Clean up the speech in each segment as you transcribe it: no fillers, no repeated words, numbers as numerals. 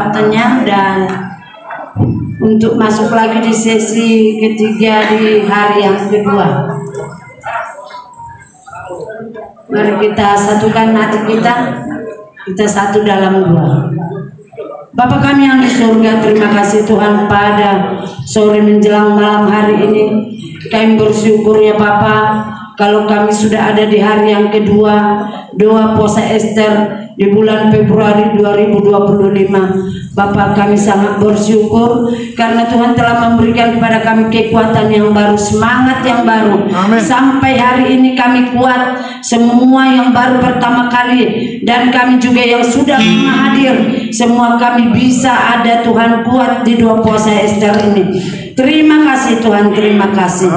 kekuatannya, dan untuk masuk lagi di sesi ketiga di hari yang kedua. Mari kita satukan hati kita satu dalam doa. Bapa kami yang di surga, terima kasih Tuhan pada sore menjelang malam hari ini. Kami bersyukur ya Bapa, kalau kami sudah ada di hari yang kedua doa puasa Ester di bulan Februari 2025. Bapak, kami sangat bersyukur karena Tuhan telah memberikan kepada kami kekuatan yang baru, semangat yang baru. Amen. Sampai hari ini kami kuat, semua yang baru pertama kali dan kami juga yang sudah hadir, semua kami bisa ada Tuhan kuat di doa puasa Ester ini. Terima kasih Tuhan, terima kasih.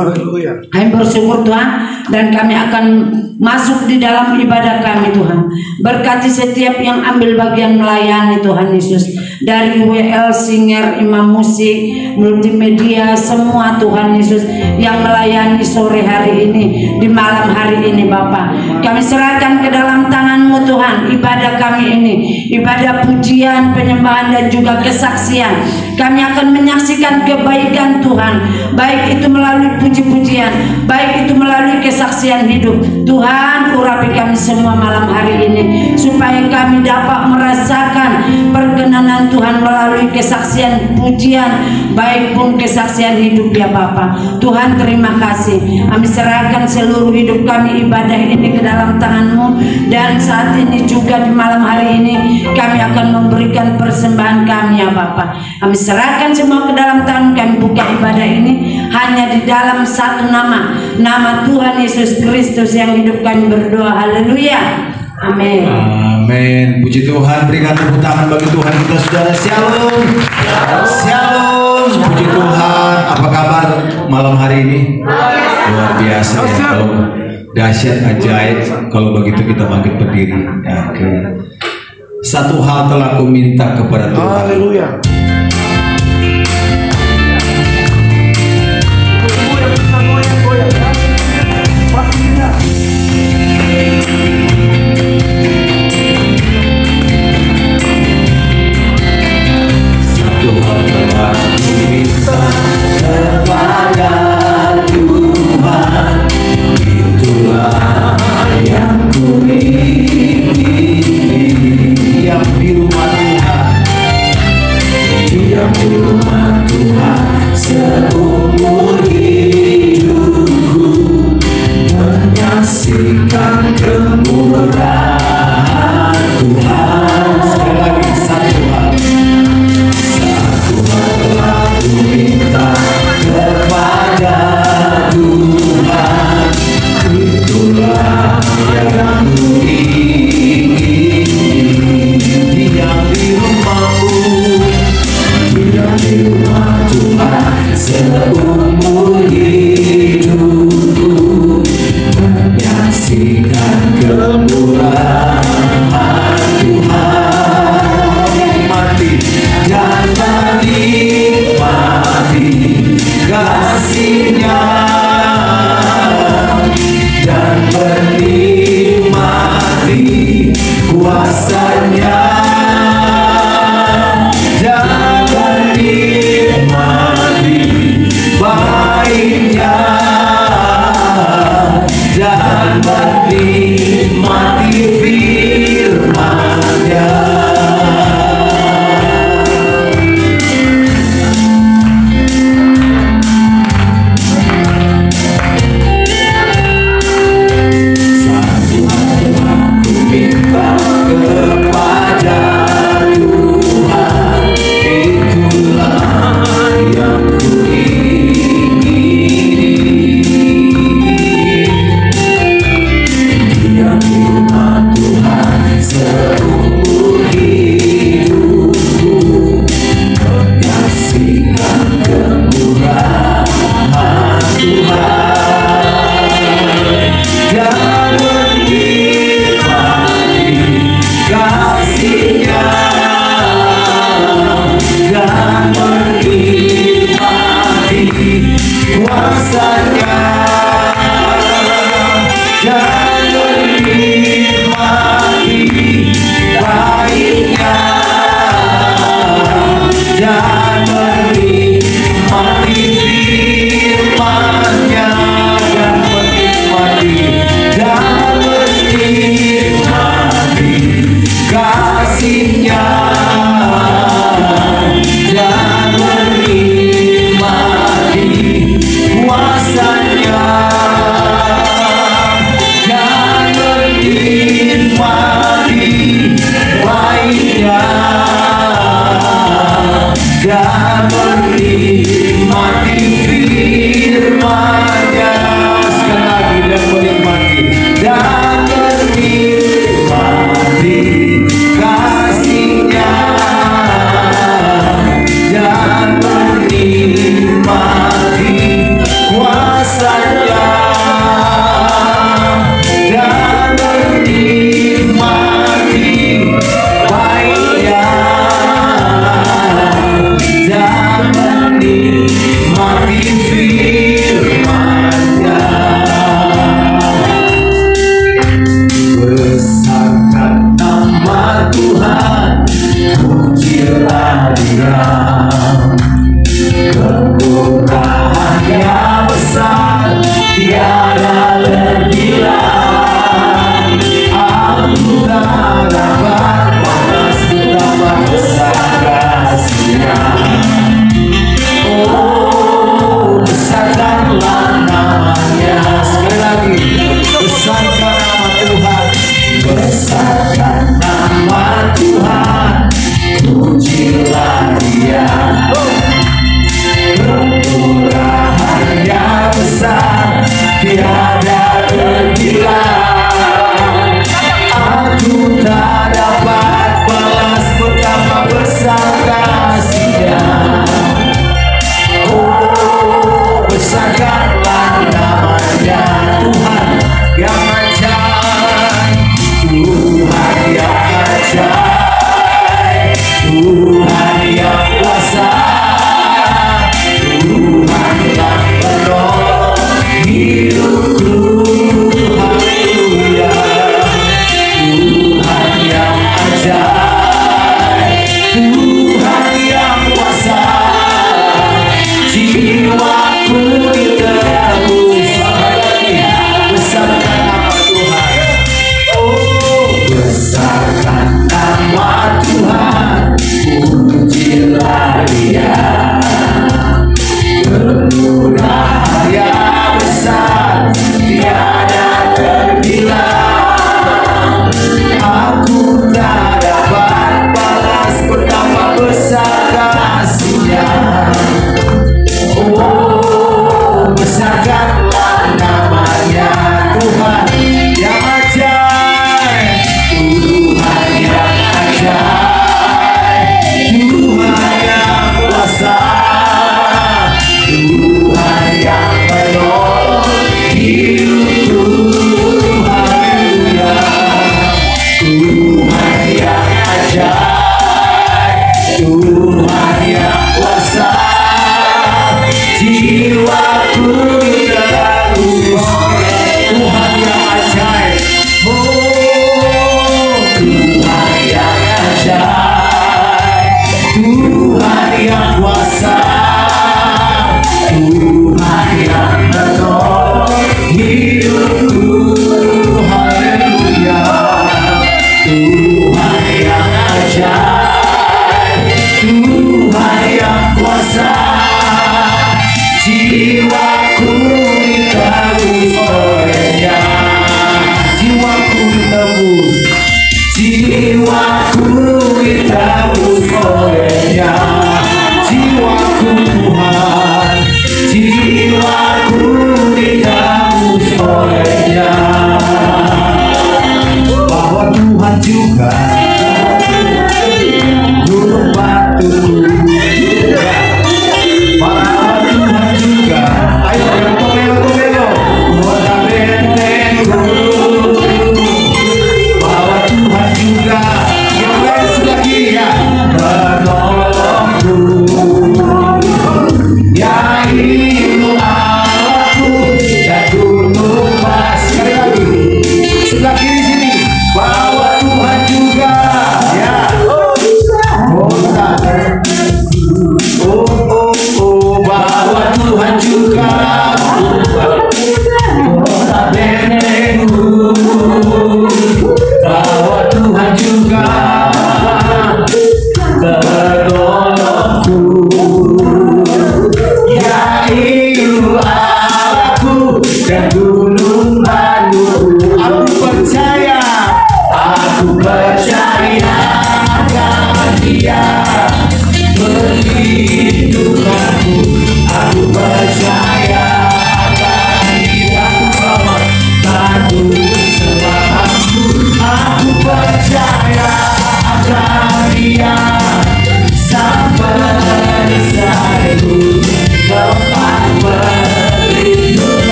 Kami bersyukur Tuhan, dan kami akan masuk di dalam ibadah kami Tuhan. Berkati setiap yang ambil bagian melayani Tuhan Yesus, dari WL, singer, imam musik, multimedia, semua Tuhan Yesus yang melayani sore hari ini, di malam hari ini Bapak. Kami serahkan ke dalam tangan-Mu Tuhan ibadah kami ini, ibadah pujian, penyembahan dan juga kesaksian. Kami akan menyaksikan kebaikan Tuhan, baik itu melalui puji-pujian, baik itu melalui kesaksian hidup. Tuhan, urapi kami semua malam hari ini, supaya kami dapat merasakan perkenanan Tuhan melalui kesaksian pujian, baik pun kesaksian hidup ya Bapa. Tuhan, terima kasih. Kami serahkan seluruh hidup kami, ibadah ini ke dalam tangan-Mu, dan saat ini juga di malam hari ini kami akan memberikan persembahan kami ya Bapa. Kami serahkan semua ke dalam tangan kami, buka ibadah ini hanya di dalam satu nama, nama Tuhan Yesus Kristus yang hidup. Kami berdoa, haleluya, amin. Amin. Puji Tuhan, berikan tepuk tangan bagi Tuhan kita saudara. Shalom, shalom. Puji Tuhan. Apa kabar malam hari ini? Luar biasa ya, kalau dahsyat, ajaib. Kalau begitu kita bangkit berdiri. Oke. Satu hal telah ku minta kepada Tuhan. Haleluya. Kepada Tuhan, itulah yang ku ingini. Diam di rumah Tuhan, diam di rumah Tuhan seumur hidupku, menyaksikan kemurahan Tuhan. Sekali lagi, satu hal telah ku minta kepada Tuhan, itulah yang ku ingini. Diam di rumahmu, diam di rumah Tuhan seumur hidupku, menyaksikan kemurahan Tuhan. Mati dan menikmati kasih-Nya, dan menikmati kuasa-Nya, dan menikmati baik-Nya, dan menikmati dan menikmati firman-Nya, dan menikmati kasih-Nya, dan menikmati kuasa-Nya, dan menikmati baik-Nya, dan menikmati firman-Nya. Sekali lagi, dan menikmati kasih-Nya, dan menikmati kuasa-Nya, dan menikmati baik-Nya, dan menikmati firman-Nya. Besarkan nama Tuhan, pujilah Dia, kemurahan-Nya besar, tiada terbilang. Aku tak dapat balas betapa besar kasih-Nya. Oh, besarkanlah namanya. Sekali lagi, besarkan nama Tuhan, besarkan nama Tuhan, pujilah Dia, kemurahan-Nya besar, tiada terbilang. Aku tak dapat balas betapa besar kasih-Nya. Oh, besarkanlah namanya Tuhan yang ajaib, Tuhan yang ajaib, Tuhan yang kuasa.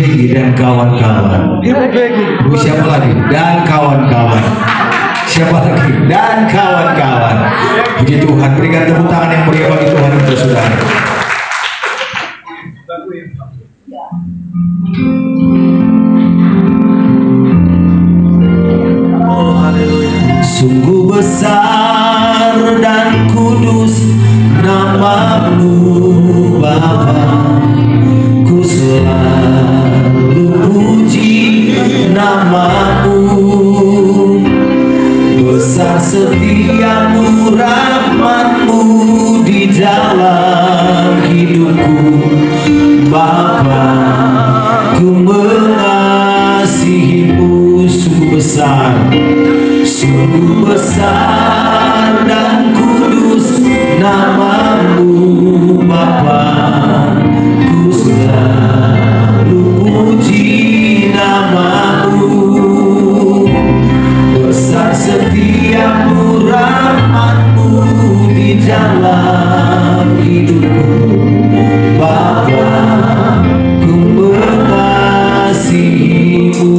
Peggy dan kawan-kawan. Bu siapa lagi? Dan kawan-kawan. Siapa lagi? Dan kawan-kawan. Puji Tuhan, berikan tepuk tangan yang meriah bagi Tuhan kita saudara. Sungguh besar dan kudus nama-Mu Bapa, ku selalu puji nama-Mu. Besar setiamu, rahmat-Mu di dalam hidupku Bapa, ku mengasihi-Mu. Sungguh besar dan kudus nama-Mu Bapa, ku selalu puji nama-Mu. Besar setiamu, rahmat-Mu di dalam hidupku Bapa, ku mengasihi-Mu.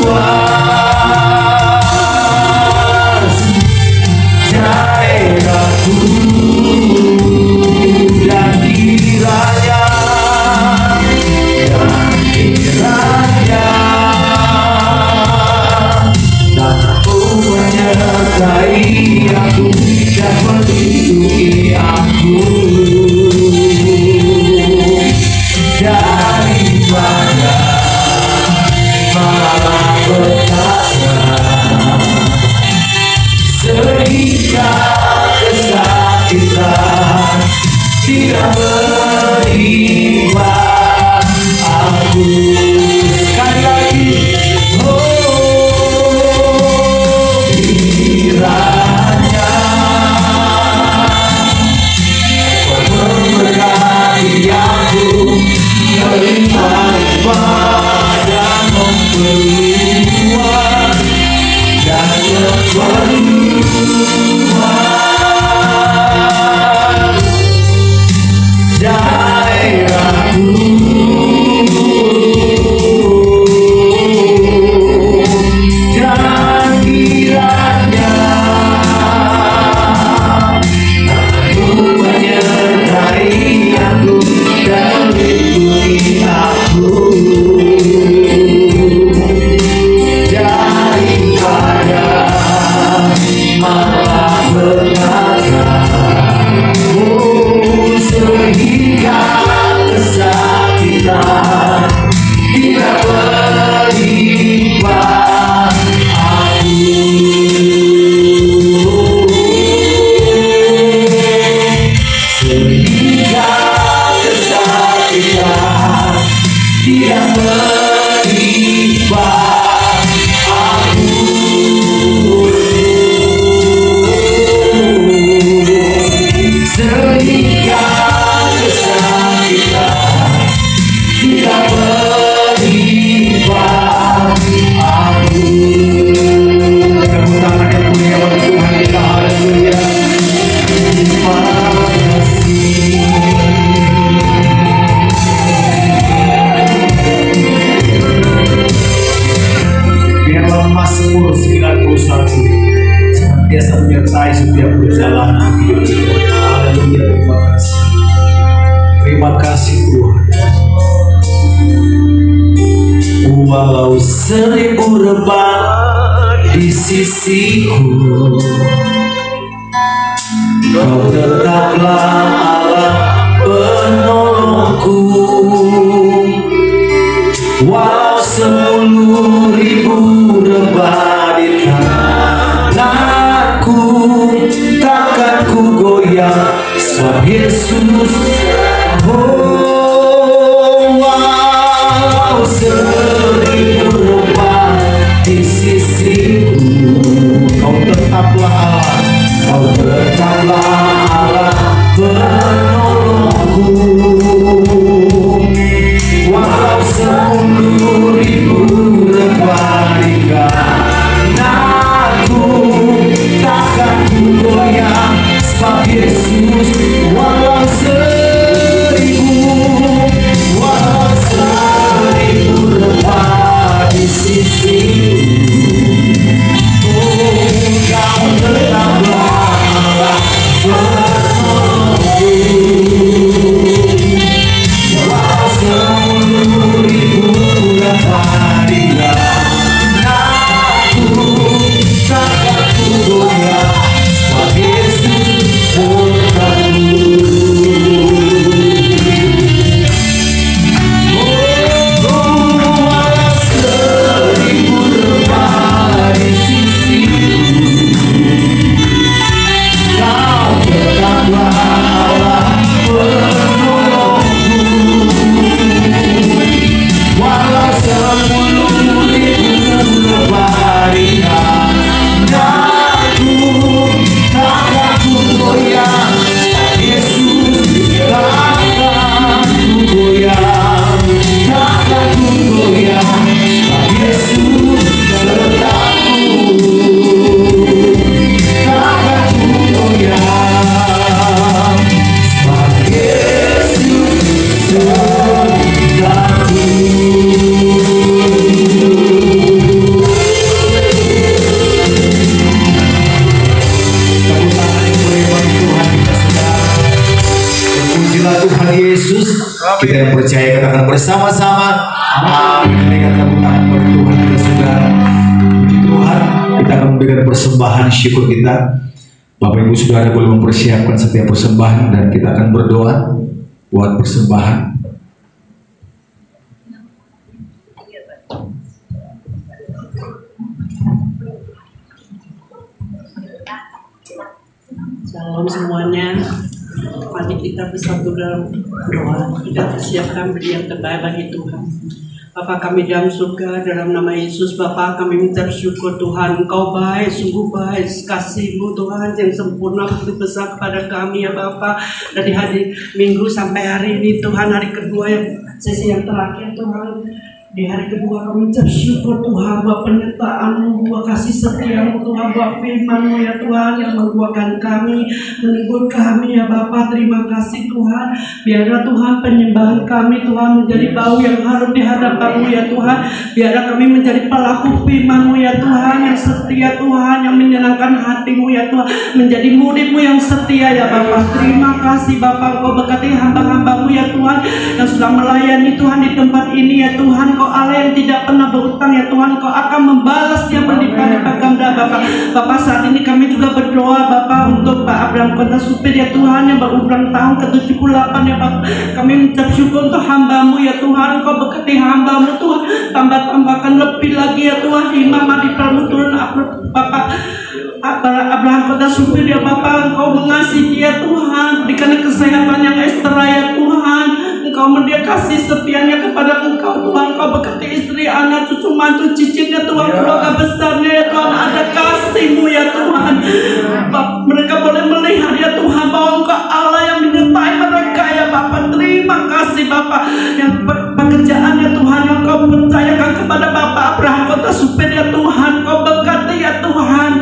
luas daerahku dan kiranya tanahku menyertai aku dan melindungi aku daripada malapetaka sehingga kesakitan tidak menimpa aku. Sekali lagi, kiranya Kau memberkati aku, melimpah dan memperluas dan memperluas daerahku. Dan kiranya aku menyertai aku dan melindungi aku daripada malapetaka sehingga kesakitan tidak menimpa aku. Sehingga kesakitan tidak menimpa aku. Sehingga kesakitan tidak menimpa aku. Tepuk tangan yang mulia bagi Tuhan kita. Haleluya. Terima kasih. Biarlah Mazmur 91 senantiasa menyertai setiap perjalanan hidup kita. Haleluya, terima kasih. Terima kasih Tuhan. Walau 1000 rebah di sisiku, Kau tetaplah Allah penolongku. Walau 10.000 rebah di tanganku, takkan ku goyah sebab Yesus. Walau 1000 rebah di sisiku, Kau tetaplah Allah, Kau tetaplah Allah penolongku. Walau 10.000 rebah di kananku, takkan ku goyah sebab Yesus. Walau 1000 rebah di sisiku, Kau tetaplah Allah penolongku. Walau 10.000 rebah di kananku, takkan ku goyah sebab Yesus sertaku. Walau 10 Kita yang percaya katakan bersama-sama amin. Berikan tepuk tangan bagi Tuhan kita saudara. Tuhan, kita akan memberikan persembahan syukur kita. Bapak Ibu Saudara boleh mempersiapkan setiap persembahan dan kita akan berdoa buat persembahan. Shalom semuanya. Mari kita bersatu dalam doa. Kita persiapkan beri yang terbaik bagi Tuhan. Bapa kami dalam surga, dalam nama Yesus Bapa kami minta bersyukur Tuhan, Engkau baik, sungguh baik, kasih-Mu Tuhan yang sempurna begitu besar kepada kami ya Bapa. Dari hari Minggu sampai hari ini Tuhan, hari kedua yang sesi yang terakhir Tuhan. Di hari kedua kami bersyukur Tuhan buat penyertaan-Mu, buat kasih setia-Mu Tuhan, buat firman-Mu ya Tuhan yang menguatkan kami, menghibur kami ya Bapa. Terima kasih Tuhan. Biarlah Tuhan penyembahan kami Tuhan menjadi bau yang harum di hadapan-Mu ya Tuhan. Biarlah kami menjadi pelaku firman-Mu ya Tuhan yang setia Tuhan, yang menyenangkan hati-Mu ya Tuhan, menjadi murid-Mu yang setia ya Bapa. Terima kasih Bapa, Engkau berkati hamba-hamba-Mu ya Tuhan yang sudah melayani Tuhan di tempat ini ya Tuhan. Kau Allah yang tidak pernah berutang ya Tuhan, Kau akan membalasnya berlipat-lipat ganda Bapak. Bapak saat ini kami juga berdoa Bapak untuk Pak Abraham Kota Supir ya Tuhan yang berulang tahun ke-78 ya Bapak. Kami mengucap syukur untuk hamba-Mu ya Tuhan. Kau berkati hamba-Mu Tuhan, tambahkan lebih lagi ya Tuhan. Imam Adi Pramuturun Bapak Abraham Kota Supir ya Bapak. Engkau mengasihi dia Tuhan, berikan kesehatan yang ekstra ya Tuhan. Engkau mendia kasih setianya kepada Engkau Tuhan. Engkau berkati istri, anak, cucu, mantu, cicitnya Tuhan, keluarga besarnya ya Tuhan. Ada kasih-Mu ya Tuhan. Mereka boleh melihat ya Tuhan bahwa Engkau Allah yang menyertai mereka ya Bapak. Terima kasih Bapak yang pekerjaannya Tuhan yang Kau percayakan kepada Bapak Abraham Kota Supir ya Tuhan. Kau berkati ya Tuhan,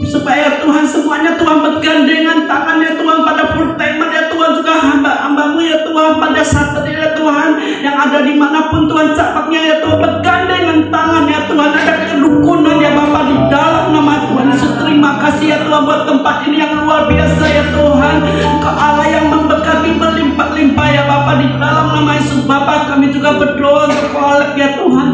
supaya Tuhan semuanya Tuhan bergandengan tangannya Tuhan pada full timer ya Tuhan, juga hamba-hamba-Mu ya Tuhan pada saat ini ya Tuhan yang ada dimanapun Tuhan cabaknya ya Tuhan, bergandengan tangan ya Tuhan, ada kerukunan ya Bapak di dalam nama Tuhan Yesus. Terima kasih ya Tuhan buat tempat ini yang luar biasa ya Tuhan. Engkau Allah yang memberkati berlimpah-limpah ya Bapak di dalam nama Yesus. Bapak kami juga berdoa untuk kolek ya Tuhan,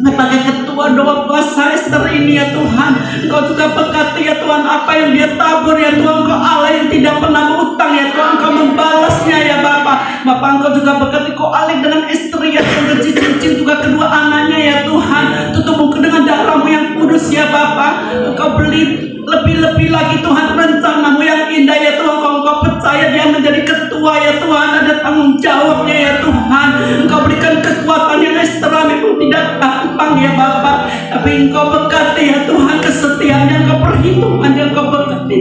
sebagai ketua doa puasa Esther ini ya Tuhan. Engkau juga berkati ya Tuhan apa yang dia tabur ya Tuhan. Engkau Allah yang tidak pernah berutang ya Tuhan, Engkau membalasnya ya Bapak. Bapak Engkau juga berkati Kau alih dengan istri ya Tuhan, cicit juga kedua anaknya ya Tuhan. Tutup dengan darah-Mu yang kudus ya Bapak. Engkau beli lebih-lebih lagi Tuhan rencana-Mu yang indah ya Tuhan. Engkau percaya dia menjadi ketua ya Tuhan, ada tanggung jawabnya ya Tuhan. Engkau berikan kekuatan yang ekstra, memang tidak gampang ya Bapak, tapi Engkau berkati ya Tuhan kesetiaannya, Engkau perhitungan yang Engkau berkati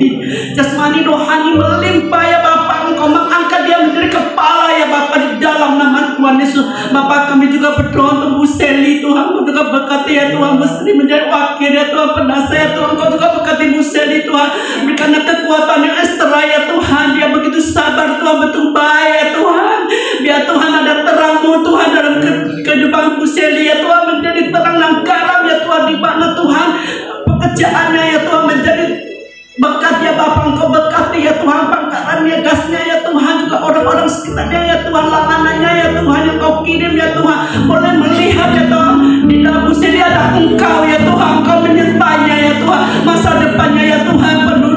jasmani rohani melimpah ya Bapak. Engkau mengangkat dia menjadi kepala ya Bapak di dalam nama Tuhan Yesus. Bapak kami juga berdoa untuk Bu Seli Tuhan, Engkau juga berkati ya Tuhan, Bu Seli menjadi wakil ya Tuhan, penasehat Tuhan. Engkau juga berkati Bu Seli Tuhan, berikan kekuatan yang ekstra ya Tuhan. Dia begitu sabar Tuhan, betul baik ya Tuhan. Biar Tuhan ada terang-Mu Tuhan dalam kehidupan Bu Seli ya Tuhan, menjadi terang dan garam ya Tuhan, di mana Tuhan pekerjaannya ya Tuhan menjadi berkat ya Bapak. Engkau berkati ya Tuhan pangkarannya, gasnya ya Tuhan, juga orang-orang sekitarnya ya Tuhan, layanannya ya Tuhan yang Kau kirim ya Tuhan, boleh melihat ya Tuhan di dalam Bu Seli ada Engkau ya Tuhan. Engkau menyertainya ya Tuhan, masa depannya ya Tuhan penuh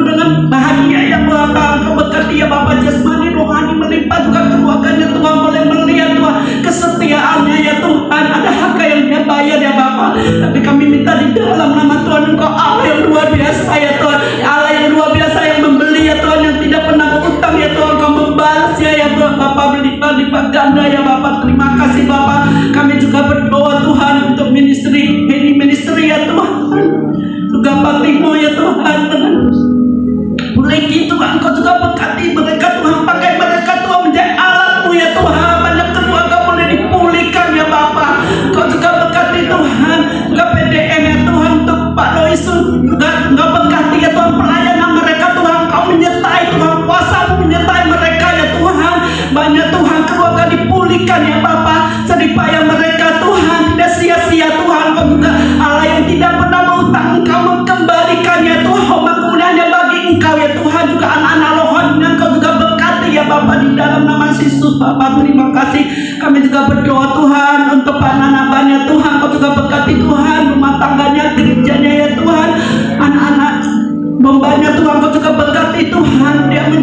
dengan bahagia ya Bapak. Engkau berkati ya Bapak jasmani rohani melimpah, juga keluarganya Tuhan boleh melihat Tuhan kesetiaannya ya Tuhan. Ada harga yang dia bayar ya Bapak, tapi kami minta di dalam nama Tuhan Engkau Allah yang luar biasa ya Tuhan, Allah yang luar biasa yang membeli ya Tuhan, yang tidak pernah berutang ya Tuhan. Engkau membalasnya ya Bapak berlipat-lipat ganda ya Bapak. Terima kasih Bapak. Kami juga berdoa Tuhan untuk ministry ya Tuhan, juga Pak Timo ya Tuhan, boleh gitu Tuhan. Engkau juga berkati mereka Tuhan, pakai mereka Tuhan menjadi alat-Mu ya Tuhan. Banyak keluarga boleh dipulihkan ya Bapak. Engkau juga berkati Tuhan, juga PDM ya Tuhan, untuk Pak Loisun juga Engkau berkati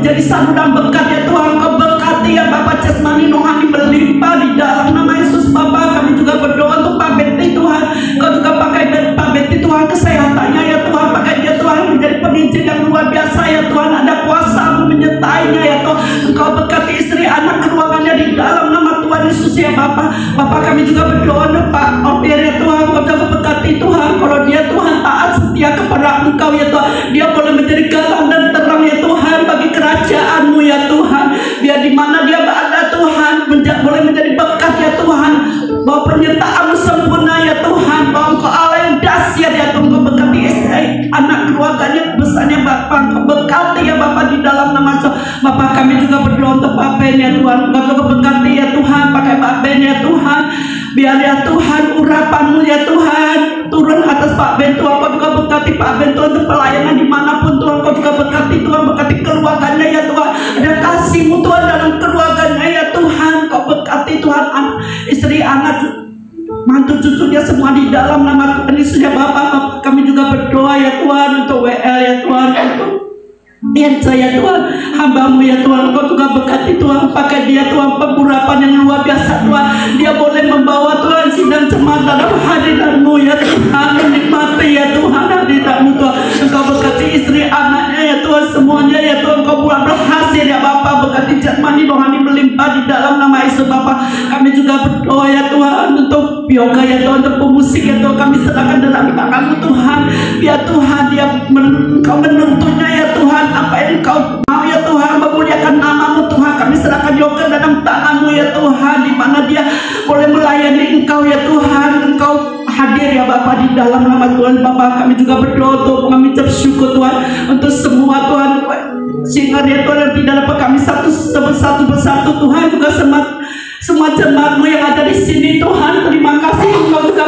menjadi saluran berkat ya Tuhan. Kau berkati ya Bapak jasmani rohani berlimpah di dalam nama Yesus Bapak. Kami juga berdoa untuk Pak Betty Tuhan. Kau juga pakai Pak Betty Tuhan kesehatannya ya Tuhan. Pakai dia Tuhan menjadi penginjil yang luar biasa ya Tuhan. Ada kuasa-Mu menyertainya ya Tuhan. Engkau berkati istri anak keluarganya di dalam nama Tuhan Yesus ya Bapak. Bapak kami juga berdoa untuk Pak Opir ya Tuhan. Kau juga berkati Tuhan. Kalau dia Tuhan taat setia kepada Engkau ya Tuhan. Dia boleh menjadi galang dan terang ya Tuhan bagi kerajaan-Mu ya Tuhan. Biar di mana dia berada Tuhan boleh menjadi berkat ya Tuhan. Bahwa penyertaan-Mu sempurna ya Tuhan. Bahwa Engkau Allah yang dahsyat ya Tuhan. Engkau berkati anak keluarganya besarnya Bapak. Engkau berkati ya Bapak di dalam nama Yesus. Bapak kami juga berdoa untuk Pak Ben ya Tuhan. Engkau juga berkati ya Tuhan. Pakai Pak Ben ya Tuhan. Biar ya Tuhan urapan-Mu ya Tuhan turun atas Pak Ben Tuhan. Kau juga berkati Pak Ben Tuhan untuk pelayanan dimanapun Tuhan. Kau juga berkati Tuhan, berkati keluarganya ya Tuhan. Ada kasih-Mu Tuhan dalam keluarganya ya Tuhan. Kau berkati Tuhan istri anak mantu cucunya semua di dalam nama Tuhan Yesus ya Bapak. Kami juga berdoa ya Tuhan untuk WL ya Tuhan, untuk saya Tuhan, hamba-Mu ya Tuhan. Kau juga berkati Tuhan, pakai dia Tuhan pengurapan yang luar biasa Tuhan. Dia boleh membawa Tuhan sidang jemaat dalam hadirat-Mu ya Tuhan, menikmati ya Tuhan hadirat-Mu Tuhan. Engkau berkati istri anaknya ya Tuhan, semuanya ya Tuhan. Kau buat berhasil ya Bapak, berkati jasmani rohani melimpah di dalam nama Yesus Bapak. Kami juga berdoa ya Tuhan untuk yoga ya Tuhan, untuk pemusik ya Tuhan. Kami serahkan dalam tangan-Mu Tuhan. Biar Tuhan dia Engkau menuntunnya ya Tuhan. Apa yang Engkau mau ya Tuhan, memuliakan nama-Mu Tuhan. Kami serahkan yoga dalam tangan-Mu ya Tuhan, di mana dia boleh melayani Engkau ya Tuhan. Engkau hadir ya Bapak di dalam nama Tuhan Bapak. Kami juga berdoa untuk kami bersyukur Tuhan untuk semua Tuhan singer ya Tuhan yang tidak dapat kami satu persatu Tuhan. Juga semua jemaat-Mu yang ada di sini Tuhan. Terima kasih Engkau juga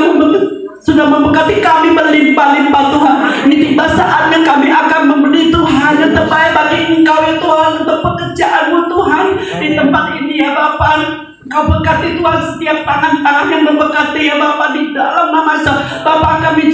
sudah memberkati kami berlimpah-limpah Tuhan. Ini tiba saatnya kami akan memberi Tuhan yang terbaik bagi Engkau ya Tuhan, untuk pekerjaan-Mu Tuhan di tempat ini ya Bapak. Engkau berkati Tuhan setiap tangan-tangan yang memberkati ya Bapak di dalam nama Yesus Bapak. Kami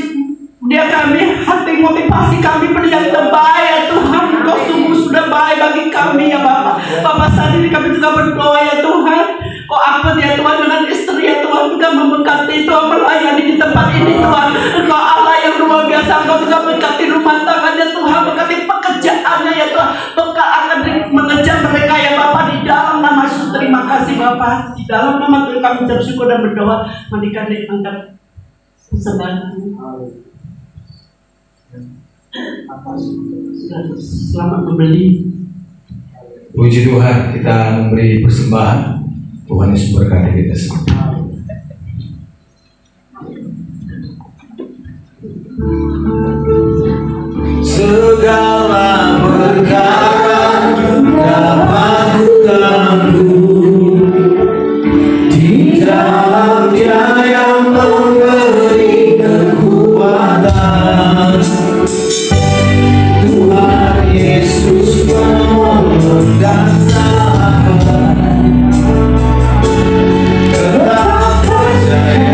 hati motivasi kami beri yang terbaik ya Tuhan. Engkau sungguh sudah baik bagi kami ya Bapak. Bapak saat ini kami juga berdoa ya Tuhan. Kau angkat ya Tuhan dengan istri ya Tuhan, juga memberkati Tuhan melayani di tempat ini Tuhan. Engkau Allah yang luar biasa. Engkau juga berkati rumah tangannya Tuhan, berkati pekerjaannya ya Tuhan. Engkau akan mengejar mereka ya Bapak di dalam nama Yesus. Terima kasih Bapak. Di dalam nama Tuhan kami bersyukur dan berdoa. Mari kami angkat persembahan. Selamat membeli. Puji Tuhan, kita memberi persembahan. Tuhan Yesus berkati kita semua. Segala perkara dapat kutanggung di dalam Dia yang memberi kekuatan. Tuhan Yesus penolong dan sahabat. Tetap percaya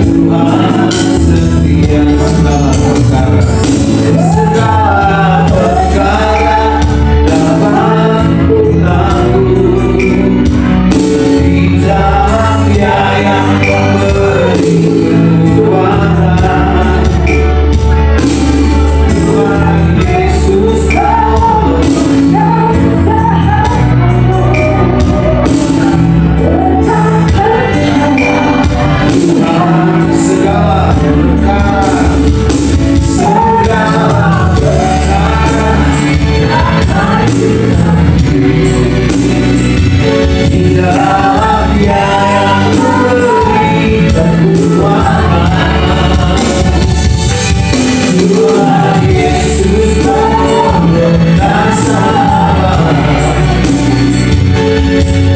Tuhan setia. Segala perkara dapat kutanggung di dalam Dia yang memberi kekuatan. Tuhan Yesus Tuhan segala perkara, segala perkara di dalam Dia yang memberi kekuatan. Tuhan Yesus penolong dan sahabat.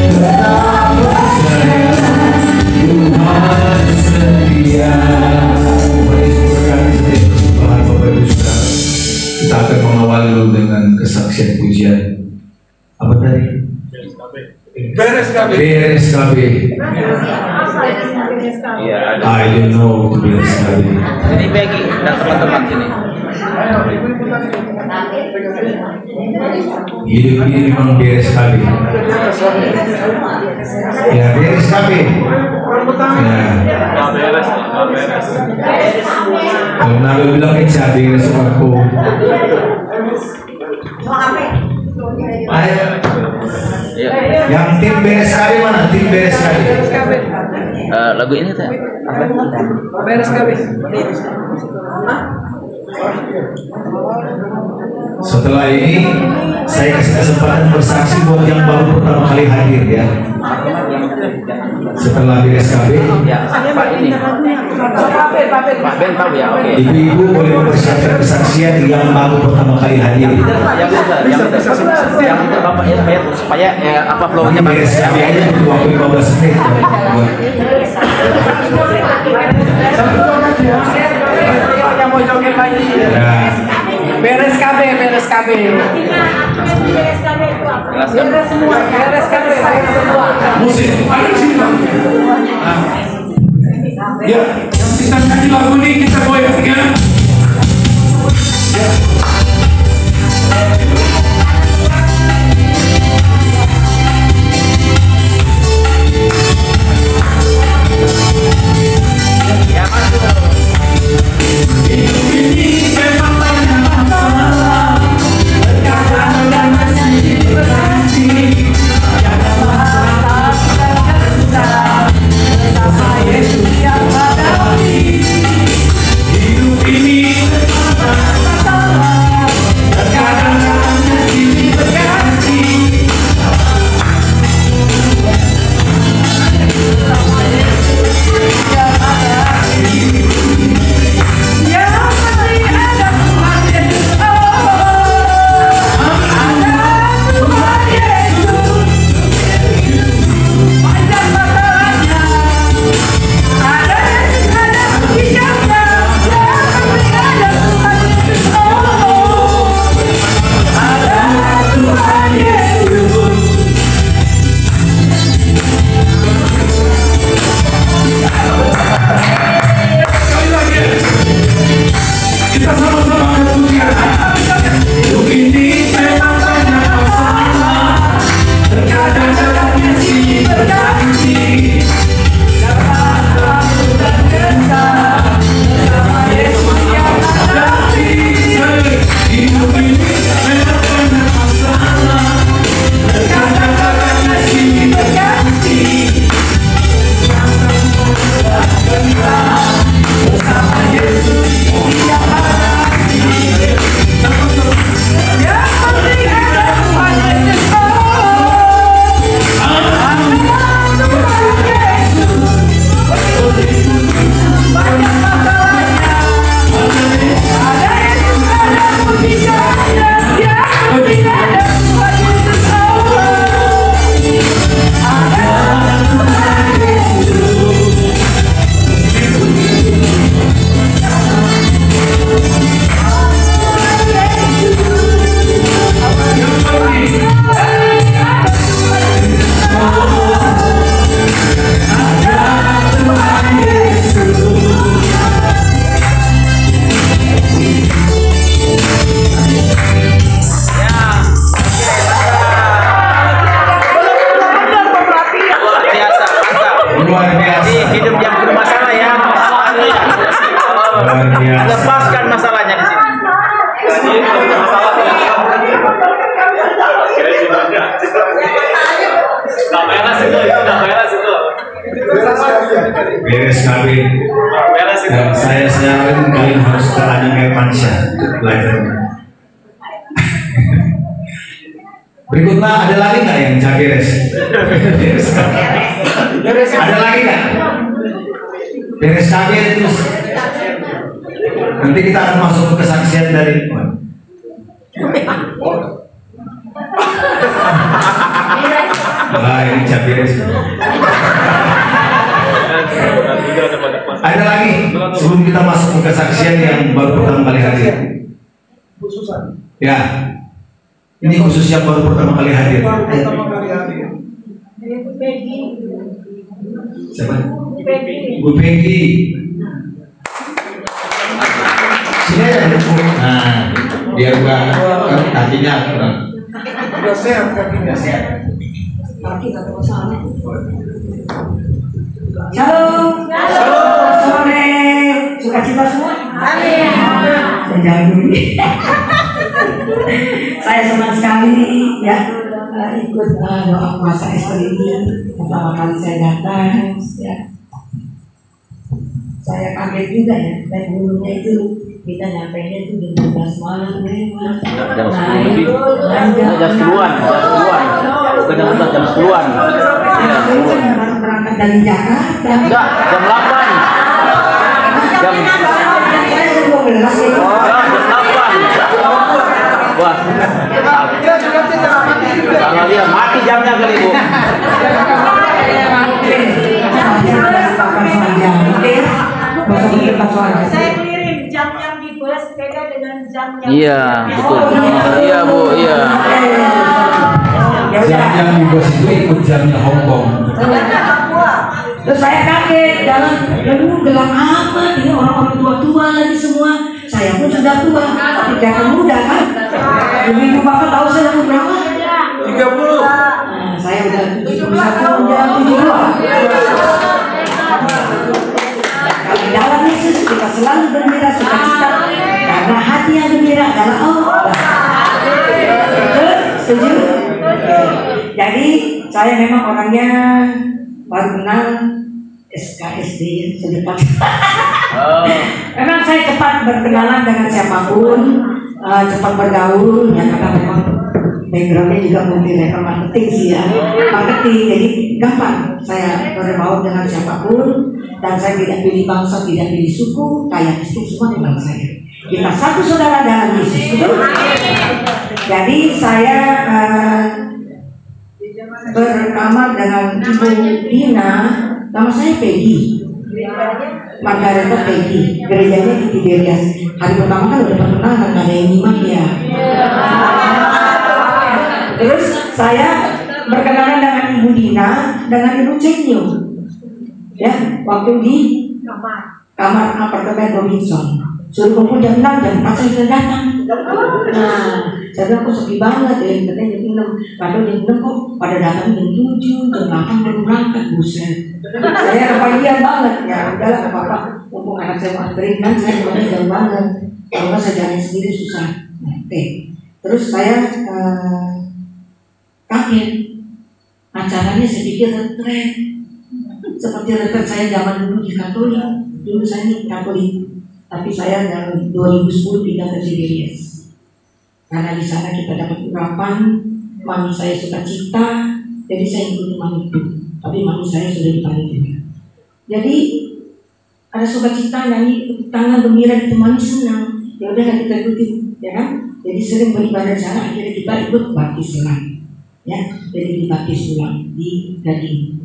Tetap percaya Tuhan setia. Kita akan mengawali dulu dengan kesaksian pujian. Apa tadi? Beres KB. Beres KB. Iya, ada. I don't know beres KB. Jadi bagi dan teman-teman sini. Hidup ini memang beres sekali. Ya beres sekali. Ya. Kalau Nabi bilang Eca beres aku. Ayo. Yang tim beres sekali mana? Tim beres sekali. Lagu ini teh apa? Beres kami. Setelah ini saya kasih kesempatan bersaksi buat yang baru pertama kali hadir ya. Setelah BSKB Ya, Pak ini. Pak Ben tahu ya, oke. ibu-ibu boleh mempersiapkan kesaksian yang baru pertama kali hadir. Yang Bapak ya supaya apa flow-nya bagus. BSKB aja butuh waktu 15 menit. Ya. Beres KB. Beres semua, beres KB. Musik, ada di sini Bang. Ya, kita nyanyi lagu ini, kita goyang ya. Lepaskan masalahnya di sini. Beres KB. Dan saya saranin kalian harus ke Anang Hermansyah belajarnya. Berikutnya ada lagi nggak yang cak beres? Ada lagi nggak? Beres KB terus. Nanti kita akan masuk ke kesaksian dari Wah, ini cak beres. Ada lagi sebelum kita masuk ke kesaksian yang baru pertama kali hadir. Ya, ini khusus yang baru pertama kali hadir. Siapa? Bu Peggy. Sini aja. Nah, biar enggak kakinya kurang. Udah sehat kakinya. Shalom. Shalom. Sore. Sukacita semua. Amin. Saya senang sekali ya ikut doa puasa Ester ini. Pertama kali saya datang ya. Saya kaget juga ya. Dan dulunya itu kita nyampainya itu di 12 malam lewat. Jam 10-an. Bukan jam 10-an. Berangkat dari Jakarta. Enggak, jam 8. Jam 8. Wah. Salah dia mati jamnya kali Bu. Saya kirim jam yang di bus beda dengan jam yang Iya, betul. Iya Bu, iya. Jam di bos itu ikut jamnya Hongkong. Terus saya kaget, jalan, gelap amat, ini orang-orang tua-tua lagi semua. Saya pun sudah tua, tapi kelihatan muda kan. Ibu bapak tahu saya umur berapa? 30. Nah, saya udah 71, udah 72. Kami dalam Yesus kita selalu gembira, sukacita, karena hati yang gembira adalah Allah. Setuju? Jadi saya memang orangnya baru kenal SKSD sedekat. Memang saya cepat berkenalan dengan siapapun, cepat bergaul, ya karena memang backgroundnya juga multi-level marketing sih ya, marketing, jadi gampang saya berbaur dengan siapapun, dan saya tidak pilih bangsa, tidak pilih suku, kaya miskin semua memang saya. Kita satu saudara dalam Yesus, betul? Jadi saya berkamar dengan Ibu Dina, nama saya Peggy, Margareta Peggy, gerejanya di Tiberias. Hari pertama kan udah pernah ada yang nyimak ya. Terus saya berkenalan dengan Ibu Dina, dengan Ibu Cenyo, ya, waktu di kamar apartemen Robinson. Suruh kumpul jam 6, jam 4 saya sudah datang. Nah, saya bilang kok sepi banget ya, katanya jam 6. Padahal jam 6 kok pada datang jam 7, jam 8 baru berangkat, buset. Saya kepagian banget, ya udahlah gak apa-apa. Mumpung anak saya mau anterin kan, saya mulai jauh banget. Kalau saya jalan sendiri susah. Nah, oke. Terus saya kaget. Acaranya saya pikir retret. Seperti retret saya zaman dulu di Katolik. Dulu saya di Katolik. Tapi saya dari 2010 pindah ke Tiberias. Karena di sana kita dapat urapan, mami saya sukacita, jadi saya ikuti mami itu. Tapi mami saya sudah dipanggil. Jadi ada sukacita, nyanyi tangan gembira itu mami senang. Ya udah kita ikuti, ya kan? Jadi sering beribadah di sana, akhirnya kita ikut baptis ulang, ya. Jadi dibaptis ulang di Gading,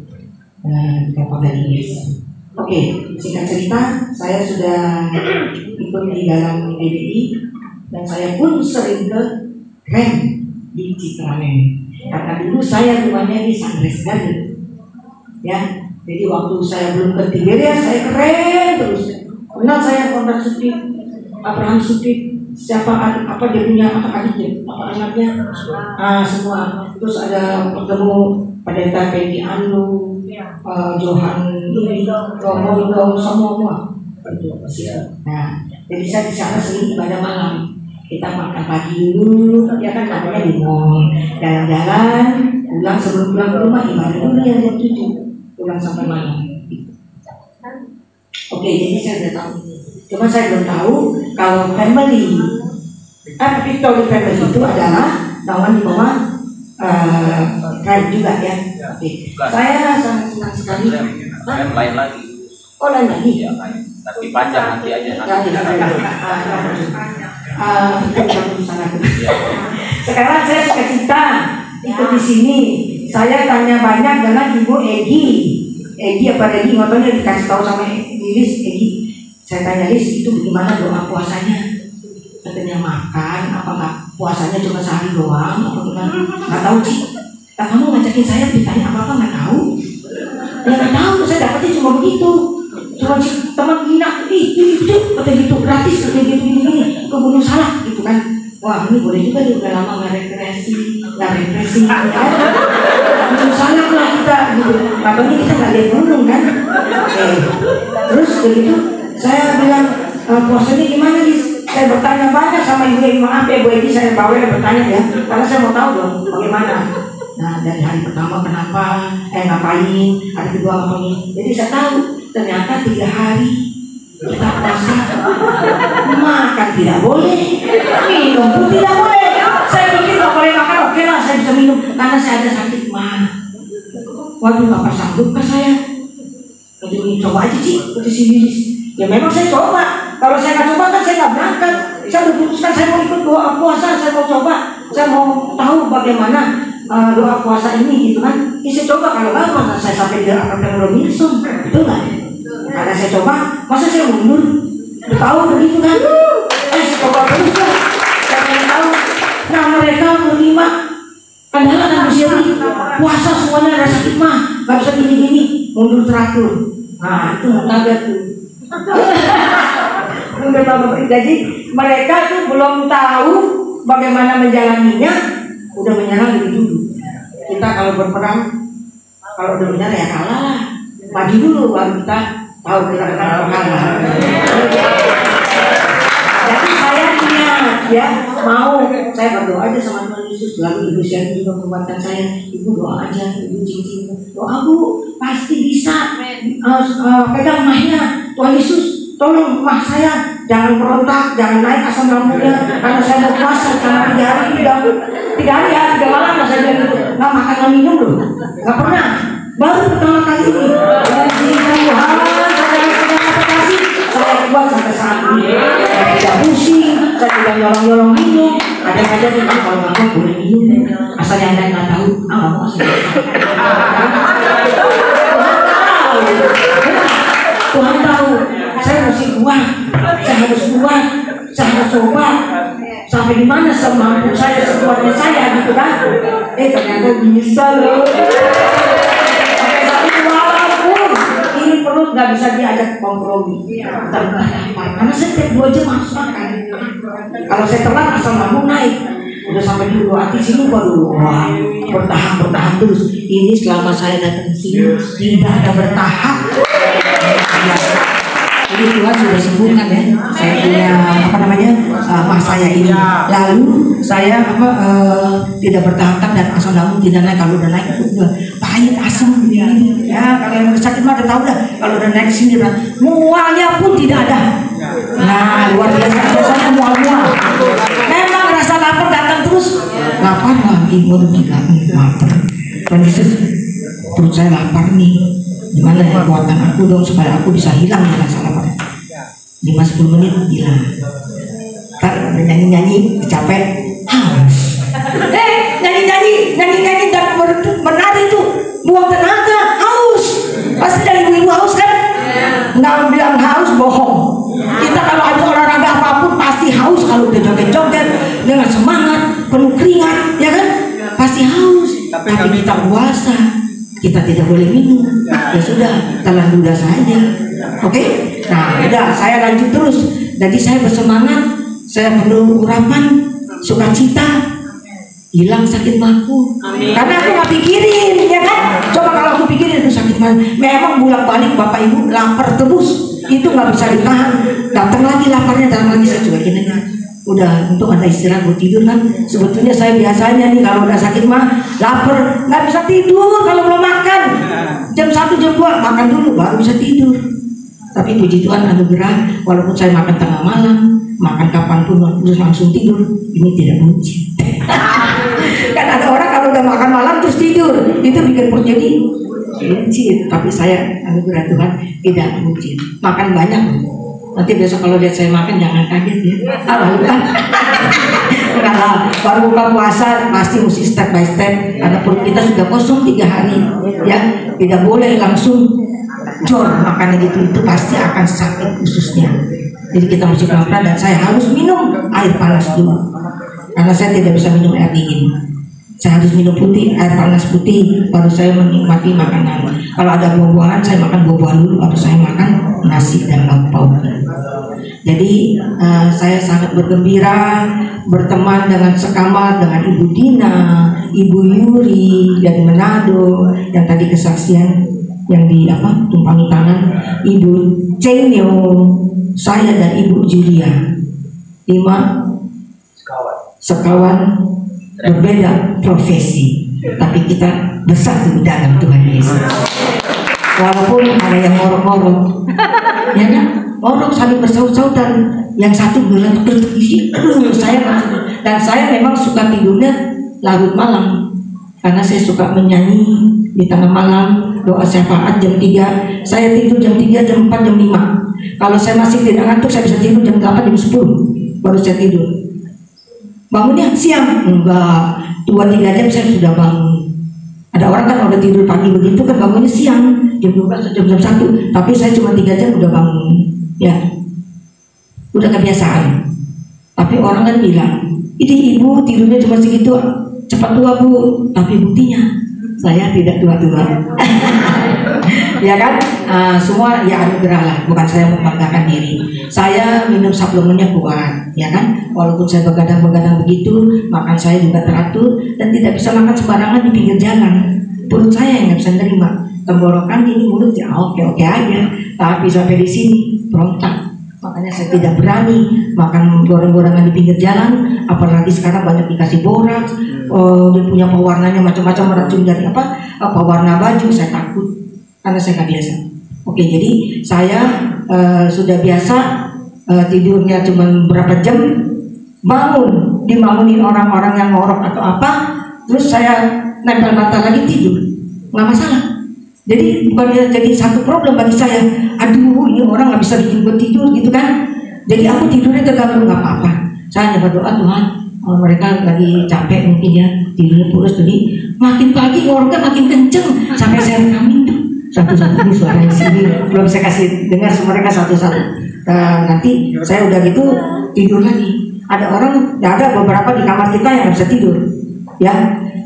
di Kapal Gading. Oke, singkat cerita, saya sudah ikut di dalam DBI dan saya pun sering ke Rem di Citranen. Karena dulu saya rumahnya di Sangres Garden, ya. Jadi waktu saya belum ke Tiberias, saya keren terus. Kenal saya kontak Supit, Abraham Supit, siapa apa dia punya adik-adiknya, apa anaknya, semua. Terus ada ketemu Pendeta Peggy Anu, Johan ini, Romo semua. Nah, jadi saya di sana sering ibadah malam. Kita makan pagi dulu, ya kan namanya di mall, jalan-jalan, pulang sebelum pulang ke rumah ibadah dulu yang jam 7, pulang sampai malam. Oke, jadi saya sudah tahu. Cuma saya belum tahu kalau family, Victory family itu adalah naungan di bawah Rem juga ya. Oke. Saya sangat senang sekali. Lain lagi. Oh lain lagi. Iya, tapi panjang nanti aja. Sekarang saya sukacita ikut di sini. Saya tanya banyak dengan Ibu Egi. Egi apa Egi? Ngotonya dikasih tahu sama Lilis Egi. Saya tanya Lilis itu gimana doa puasanya? Katanya makan, apa nggak puasanya cuma sehari doang? Apa gimana? Nggak tahu sih. Nah, kamu ngajakin saya ditanya apa nggak tahu? Ya nggak tahu. Saya dapetnya cuma begitu. Teman hina, itu kata gitu gratis, kata gitu gini, kemudian salah gitu kan. Wah ini boleh juga udah lama nggak represi, kemudian salah lah kita gitu. Katanya kita nggak lihat gunung kan. Terus begitu saya bilang puasanya gimana Gis? Saya bertanya banyak sama ibu, maaf ya Bu Edi, saya bawa bertanya ya, karena saya mau tahu dong bagaimana. Nah dari hari pertama kenapa, ngapain, hari kedua ngapain. Jadi saya tahu ternyata 3 hari kita puasa, makan tidak boleh, minum pun tidak boleh. Saya pikir nggak boleh makan, oke lah saya bisa minum karena saya ada sakit mah. Waduh apa sanggup kah saya? Jadi coba aja sih ke sini. Ya memang saya coba. Kalau saya nggak coba kan saya nggak berangkat. Saya udah putuskan saya mau ikut doa puasa, saya mau coba, saya mau tahu bagaimana doa puasa ini gitu kan. Saya coba, kalau nggak masa saya sampai di Abraham Robinson, betul nggak? Karena saya coba, masa saya mundur? Udah tahu begitu kan? Saya coba terus kan, saya pengen tahu. Nah mereka menerima, padahal anak usia ini puasa semuanya ada sakit mah, nggak bisa gini-gini, mundur teratur. Nah itu kaget tuh. Jadi mereka tuh belum tahu bagaimana menjalaninya, udah menyerang lebih dulu. Kita kalau berperang, kalau udah menyerang ya kalah lah. Maju dulu baru kita tahu kita kalah. Jadi saya niat ya mau, saya berdoa aja sama Tuhan Yesus. Lalu Ibu Syari juga menguatkan saya, Ibu doa aja, Ibu cincin doa Bu, pasti bisa pegang mahnya Tuhan Yesus. Tolong mah saya jangan berontak, jangan naik asam lambungnya karena saya mau puasa selama 3 hari, 3 hari ya, 3 malam saya bilang gitu, nggak makan nggak minum loh, nggak pernah. Baru pertama kali ini, Tuhan saya kasih, saya buat sampai saat ini. Saya tidak pusing, saya tidak nyolong-nyolong minum. Kadang-kadang nih kalau nggak boleh minum, asal yang lain nggak tahu, nggak mau asal. Tuhan tahu. Saya mesti kuat, saya harus kuat, saya harus coba sampai di mana semampu saya, sekuatnya saya gitu kan. Ternyata bisa loh. Tapi walaupun ini perut nggak bisa diajak kompromi, karena saya tiap 2 jam harus makan. Kalau saya telat asam lambung naik, udah sampai di hati sini baru wah bertahap terus. Ini selama saya datang sini tidak ada bertahap. Jadi Tuhan sudah sembuhkan ya. Saya punya mah saya ini. Lalu saya tidak bertahap dan asam lambung tidak naik. Kalau udah naik itu udah pahit asam ya. Kalau yang sakit mah udah tahu dah. Kalau udah naik sini mualnya pun tidak ada. Nah luar biasa, biasanya mual-mual. Memang rasa lapar datang terus. Lapar lagi, baru tidak lapar. Dan Yesus, perut saya lapar nih. Gimana kekuatan aku dong supaya aku bisa hilang dari rasa lapar. 5-10 menit hilang. Ntar nyanyi-nyanyi capek haus. Nyanyi-nyanyi dan menari itu buang tenaga, haus. Pasti dari ibu haus kan? Nggak bilang haus, bohong. Kita kalau ada olahraga apapun pasti haus. Kalau udah joget-joget dengan semangat, penuh keringat, ya kan? Pasti haus. Tapi kita puasa, kita tidak boleh minum. Ya sudah, telan ludah saja. Oke? Nah, udah saya lanjut terus. Jadi saya bersemangat, saya penuh urapan, sukacita, hilang sakit mahku. Karena aku nggak pikirin, ya kan? Coba kalau aku pikirin itu sakit mah. Memang bolak-balik Bapak Ibu lapar terus, itu nggak bisa ditahan. Datang lagi laparnya, datang lagi saya cuekin aja. Udah, untuk ada istirahat buat tidur kan. Sebetulnya saya biasanya nih kalau udah sakit mah lapar nggak bisa tidur kalau belum makan. Jam 1 jam 2 makan dulu baru bisa tidur. Tapi puji Tuhan anugerah, walaupun saya makan tengah malam, makan kapanpun terus langsung tidur, ini tidak mungkin. Kan ada orang kalau udah makan malam terus tidur, itu bikin perut jadi buncit. Tapi saya anugerah Tuhan tidak buncit. Makan banyak. Nanti besok kalau lihat saya makan jangan kaget ya. Alhamdulillah. Karena baru buka puasa pasti mesti step by step. Karena perut kita sudah kosong 3 hari, ya tidak boleh langsung jor makannya gitu, itu pasti akan sakit ususnya. Jadi kita mesti pelan-pelan dan saya harus minum air panas dulu. Karena saya tidak bisa minum air dingin. Saya harus minum putih, air panas putih, baru saya menikmati makanan. Kalau ada buah-buahan, saya makan buah-buahan dulu, baru saya makan nasi dan lauk pauknya. Jadi saya sangat bergembira berteman dengan sekamar dengan Ibu Dina, Ibu Yuri dari Manado yang tadi kesaksian yang di tumpangi tangan, Ibu Cenyo, saya dan Ibu Julia, 5 sekawan berbeda profesi, tapi kita bersatu dalam Tuhan Yesus. Walaupun ada yang ngorok-ngorok, ya kan? Ngorok saling bersaut-sautan. Yang satu bilang saya dan saya memang suka tidurnya larut malam karena saya suka menyanyi di tengah malam, doa syafaat jam 3. Saya tidur jam 3, jam 4, jam 5. Kalau saya masih tidak ngantuk, saya bisa tidur jam 8, jam 10 baru saya tidur. Bangunnya siang? Enggak, 2-3 jam saya sudah bangun. Ada orang kan udah tidur pagi begitu kan bangunnya siang, jam 12, jam 1. Tapi saya cuma 3 jam udah bangun. Ya, udah kebiasaan. Tapi orang kan bilang, ini ibu tidurnya cuma segitu, cepat tua bu. Tapi buktinya saya tidak tua-tua. Ya kan, semua ya anugerah lah, bukan saya membanggakan diri. Saya minum suplemennya kuat, ya kan. Walaupun saya begadang-begadang begitu, makan saya juga teratur dan tidak bisa makan sembarangan di pinggir jalan. Perut saya yang nggak bisa nerima. Tenggorokan ini mulut ya oke-oke aja, tapi sampai di sini berontak. Makanya saya tidak berani makan goreng-gorengan di pinggir jalan, apalagi sekarang banyak dikasih boraks. Dia punya pewarnanya macam-macam, meracun dari pewarna baju. Saya takut karena saya nggak biasa. Oke, jadi saya sudah biasa tidurnya cuma berapa jam, bangun dibangunin orang-orang yang ngorok atau apa, terus saya nempel mata lagi tidur, nggak masalah. Jadi bukan jadi satu problem bagi saya. Aduh, ini orang nggak bisa bikin gue tidur gitu kan. Jadi aku tidurnya terganggu, nggak apa-apa. Saya hanya berdoa, Tuhan, mereka lagi capek mungkin ya, tidurnya pulas. Jadi makin pagi ngoroknya makin kenceng sampai saya rekamin tuh satu-satu ini suaranya sini. Belum saya kasih dengar semua mereka satu-satu. Nanti saya udah gitu tidur lagi. Ada orang, ada beberapa di kamar kita yang nggak bisa tidur.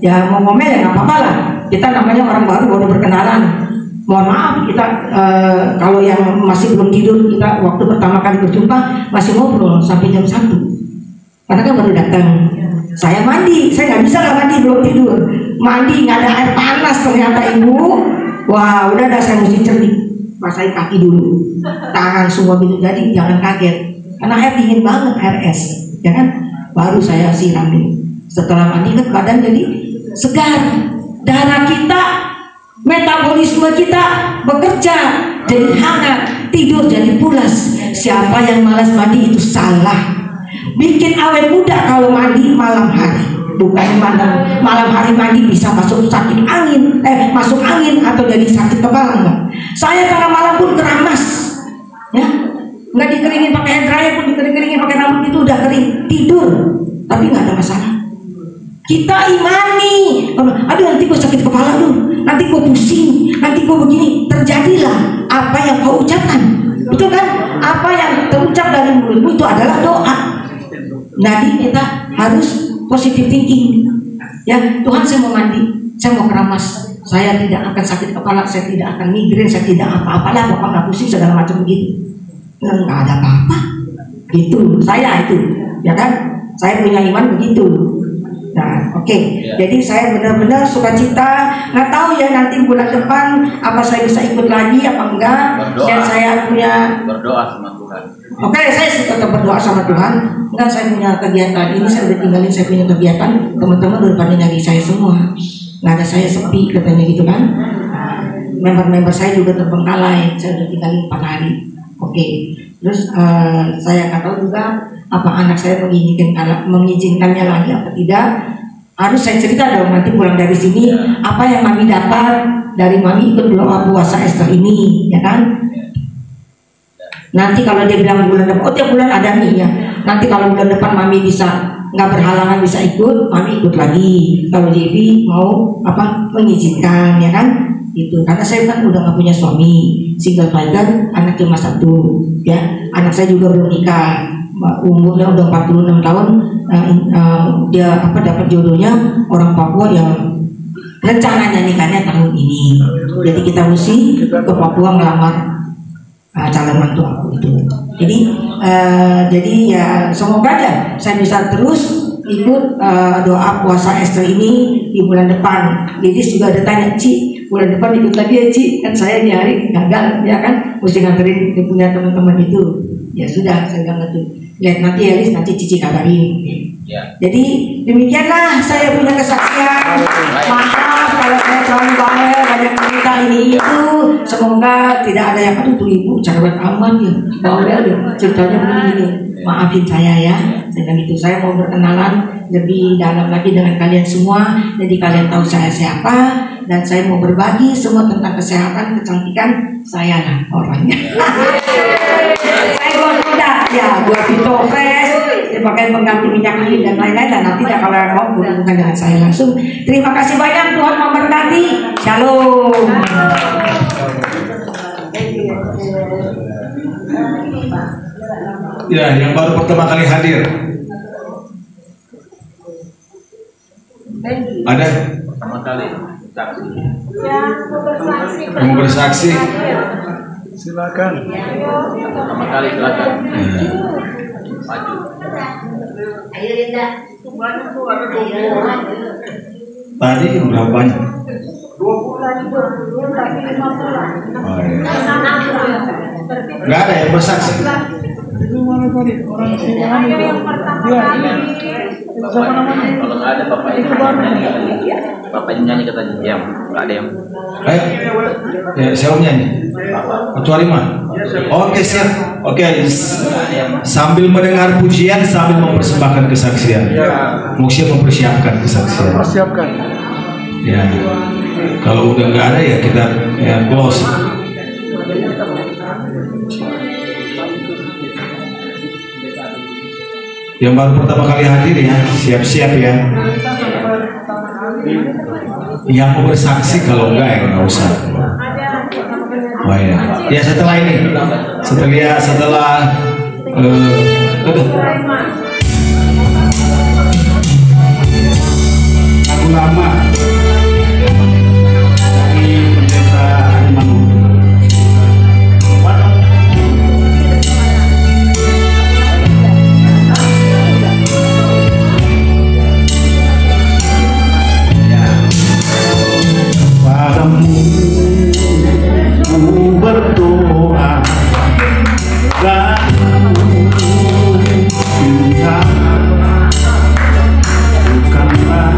Ya mau ngomel ya nggak apa-apa lah. Kita namanya orang baru berkenalan. Mohon maaf kita kalau yang masih belum tidur, kita waktu pertama kali berjumpa masih ngobrol sampai jam 1. Karena kan baru datang. Saya mandi, saya nggak bisa lah mandi belum tidur. Mandi nggak ada air panas ternyata ibu. Wah udah dah saya mesti cerdik. Basahin kaki dulu, tangan semua gitu. Jadi jangan kaget. Karena air dingin banget, air es, ya kan? Baru saya siramin. Setelah mandi kan badan jadi segar. Darah kita, metabolisme kita bekerja jadi hangat, tidur jadi pulas. Siapa yang malas mandi itu salah. Bikin awet muda kalau mandi malam hari, bukan malam hari mandi bisa masuk sakit angin, masuk angin atau jadi sakit kepala enggak. Saya tengah malam pun keramas, ya, nggak dikeringin pakai hair dryer pun dikeringin pakai rambut itu udah kering, tidur, tapi nggak ada masalah. Kita imani, aduh nanti gue sakit kepala tuh, nanti gue pusing, nanti gue begini. Terjadilah apa yang kau ucapkan, betul kan? Apa yang terucap dari mulutmu itu adalah doa. Jadi kita harus positive thinking. Ya Tuhan, saya mau mandi, saya mau keramas, saya tidak akan sakit kepala, saya tidak akan migrain, saya tidak apa-apalah, pokoknya nggak pusing segala macam begitu. Nggak ada apa-apa. Itu saya itu, ya kan? Saya punya iman begitu. Nah, oke. Jadi saya benar-benar sukacita. Nggak tahu ya nanti bulan depan apa saya bisa ikut lagi apa enggak. Berdoa. Dan saya punya berdoa sama Tuhan. Oke, saya tetap berdoa sama Tuhan. Enggak, saya punya kegiatan ini, saya udah tinggalin saya punya kegiatan. Teman-teman udah pada nyari saya semua. Nggak ada saya sepi katanya gitu kan. Member-member saya juga terbengkalai. Saya udah tinggalin 4 hari. Oke. Terus saya nggak tahu juga apa anak saya mengizinkannya lagi apa tidak. Harus saya cerita dong nanti pulang dari sini apa yang mami dapat dari mami ikut doa puasa Esther ini, ya kan? Nanti kalau dia bilang bulan depan, oh tiap bulan ada nih ya. Nanti kalau bulan depan mami bisa nggak berhalangan bisa ikut, mami ikut lagi. Kalau JB mau mengizinkan, ya kan? Itu karena saya kan udah nggak punya suami, single father, anak cuma 1, ya. Anak saya juga belum nikah. Umurnya udah 46 tahun, dia dapat jodohnya orang Papua yang rencananya nikahnya tahun ini. Jadi kita mesti ke Papua ngelamar calon mantu aku itu. Jadi ya semoga aja saya bisa terus ikut doa puasa Esther ini di bulan depan. Lidis juga ada tanya, Ci, bulan depan ikut lagi ya Ci? Kan saya di hari gagal ya kan, mesti nganterin punya teman-teman itu. Ya sudah, saya bilang gitu. Lihat nanti ya Lis, nanti Cici kabarin. Ya. Jadi demikianlah saya punya kesaksian. Maaf kalau saya terlalu banyak cerita ini itu. Semoga tidak ada yang aduh tuh ibu cerewet aman ya, bawel ya ceritanya begini. Maafin saya ya. Dengan itu saya mau berkenalan lebih dalam lagi dengan kalian semua. Jadi kalian tahu saya siapa dan saya mau berbagi semua tentang kesehatan, kecantikan saya lah orangnya. Saya buat muda ya, buat Vito Fresh, pakai pengganti minyak angin dan lain-lain, dan nanti kalau mau berhubungan dengan saya langsung. Terima kasih banyak, Tuhan memberkati. Shalom. Ya, yang baru pertama kali hadir. Ada? Pertama kali saksi. Mau bersaksi? Silakan. Pertama kali silakan. Maju. Ayo Linda. Tadi berapa banyak? 20. Oh, iya. Nggak ada yang bersaksi. Itu mana tadi? Orang Siwalan itu. Dia. Siapa namanya? Kalau nggak ada bapak ini nyanyi. Bapak ini nyanyi katanya diam. Nggak ada yang. Ayo, ya, siapa nyanyi? Kecuali mah. Oke, siap. Oke, sambil mendengar pujian, sambil mempersembahkan kesaksian. Musia mempersiapkan kesaksian. Persiapkan. Ya, kalau udah nggak ada ya kita ya close. Yang baru pertama kali hadir ya, siap-siap ya. Yang mau bersaksi, kalau enggak ya nggak usah. Oh ya, ya setelah ini, setelah Lagu lama dari pendeta Arimangun. Padamu ku berdoa dan cinta bukanlah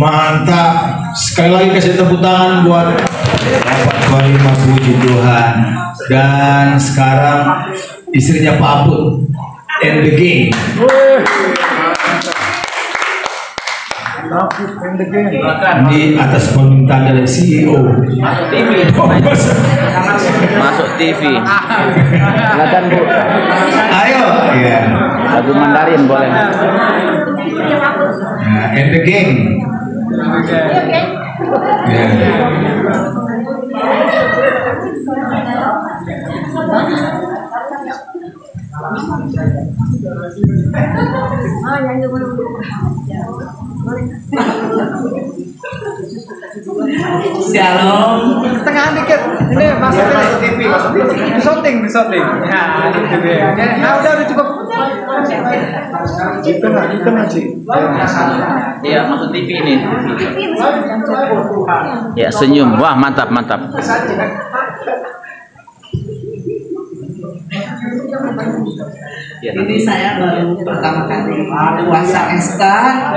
Mantap. Sekali lagi kasih tepuk tangan buat Bapak Tuanima, puji Tuhan. Dan sekarang istrinya Pak Aput and the gang. Di atas permintaan dari CEO. Masuk TV. Silakan Bu. Ayo, ya. Lagu Mandarin boleh. Nah, and the gang. Ya. Shalom. Tengah dikit. Ini masuk TV. Di shooting. Ya, gitu deh. Nah, udah cukup. Di tengah sih. Iya, masuk TV ini. Ya, senyum. Wah, mantap. Ya. Ini saya baru pertama kali puasa Esther.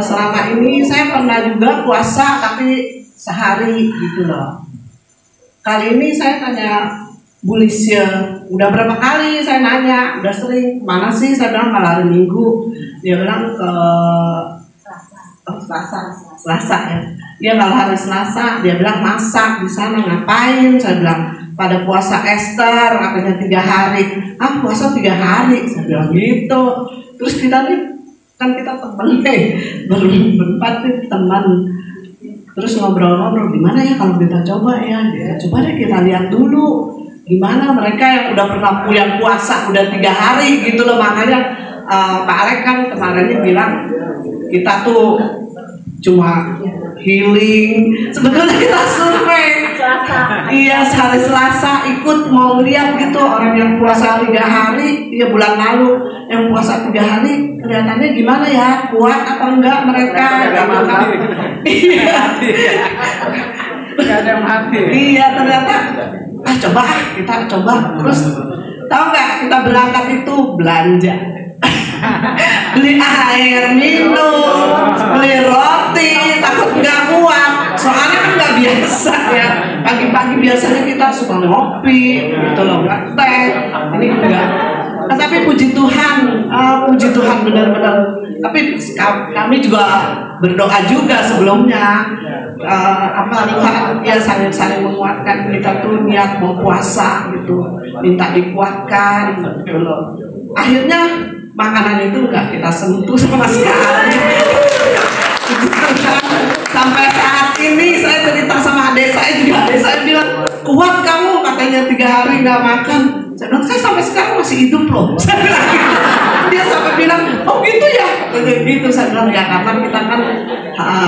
Selama ini saya pernah juga puasa tapi sehari gitu loh. Kali ini saya tanya Bu Lisya, udah berapa kali saya nanya, udah sering. Mana sih? Saya bilang malah hari Minggu. Dia bilang ke Selasa ya. Dia kalau hari Selasa dia bilang masak di sana, ngapain? Saya bilang pada puasa Esther katanya 3 hari. Ah, puasa 3 hari, saya bilang gitu. Terus kita nih kan kita temen nih, berempat nih teman. Terus ngobrol-ngobrol gimana ya kalau kita coba ya? Coba deh kita lihat dulu gimana mereka yang udah pernah puasa udah 3 hari gitu loh. Makanya Pak Alek kan kemarinnya bilang kita tuh cuma healing. Sebetulnya kita survei. Iya, hari Selasa ikut mau lihat gitu orang yang puasa 3 hari, ya bulan lalu yang puasa 3 hari kelihatannya gimana ya, kuat apa enggak mereka? Iya. Gak ada yang mati. Iya, ternyata kita coba. Terus tahu nggak kita berangkat itu belanja. Beli air minum, beli roti, takut nggak kuat. Soalnya kan nggak biasa ya. Pagi-pagi biasanya kita suka ngopi, gitu loh, nggak teh. Ini enggak. Tapi puji Tuhan benar-benar. Tapi kami juga berdoa juga sebelumnya. Tuhan ya saling menguatkan kita tuh niat mau puasa gitu, minta dikuatkan gitu loh. Akhirnya makanan itu enggak kita sentuh sama sekali. Sampai saat ini saya cerita sama adik saya bilang kuat kamu, katanya 3 hari nggak makan. Saya bilang saya sampai sekarang masih hidup loh. Saya bilang gitu. Dia sampai bilang oh gitu ya, gitu. Saya bilang ya karena kita kan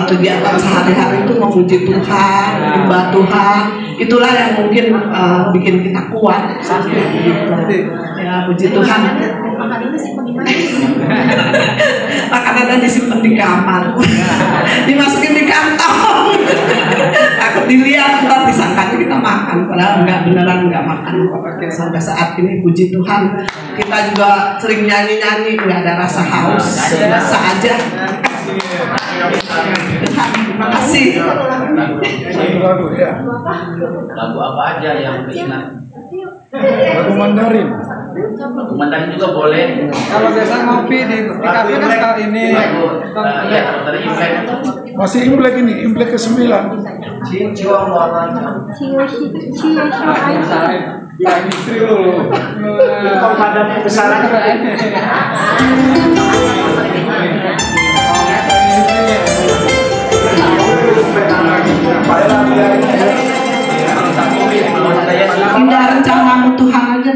kegiatan sehari-hari itu memuji Tuhan, menyembah Tuhan. Itulah yang mungkin bikin kita kuat. Gitu. Ya puji Tuhan. Makanannya disimpan di kamar, dimasukin di kantong. Takut dilihat, ntar disangka kita makan, padahal beneran nggak makan. Sampai saat ini puji Tuhan kita juga sering nyanyi nggak ada rasa haus, biasa aja. Terima kasih. Lagu apa aja yang ingat? Lagu Mandarin. Lagu Mandarin juga boleh. Kalau biasa ngopi di kafe kan kali ini. Iya, dari Imlek. Masih Imlek ini, Imlek ke-9. Ya istri lu. Kalau pada kesalahan Indah rencanamu Tuhan aja.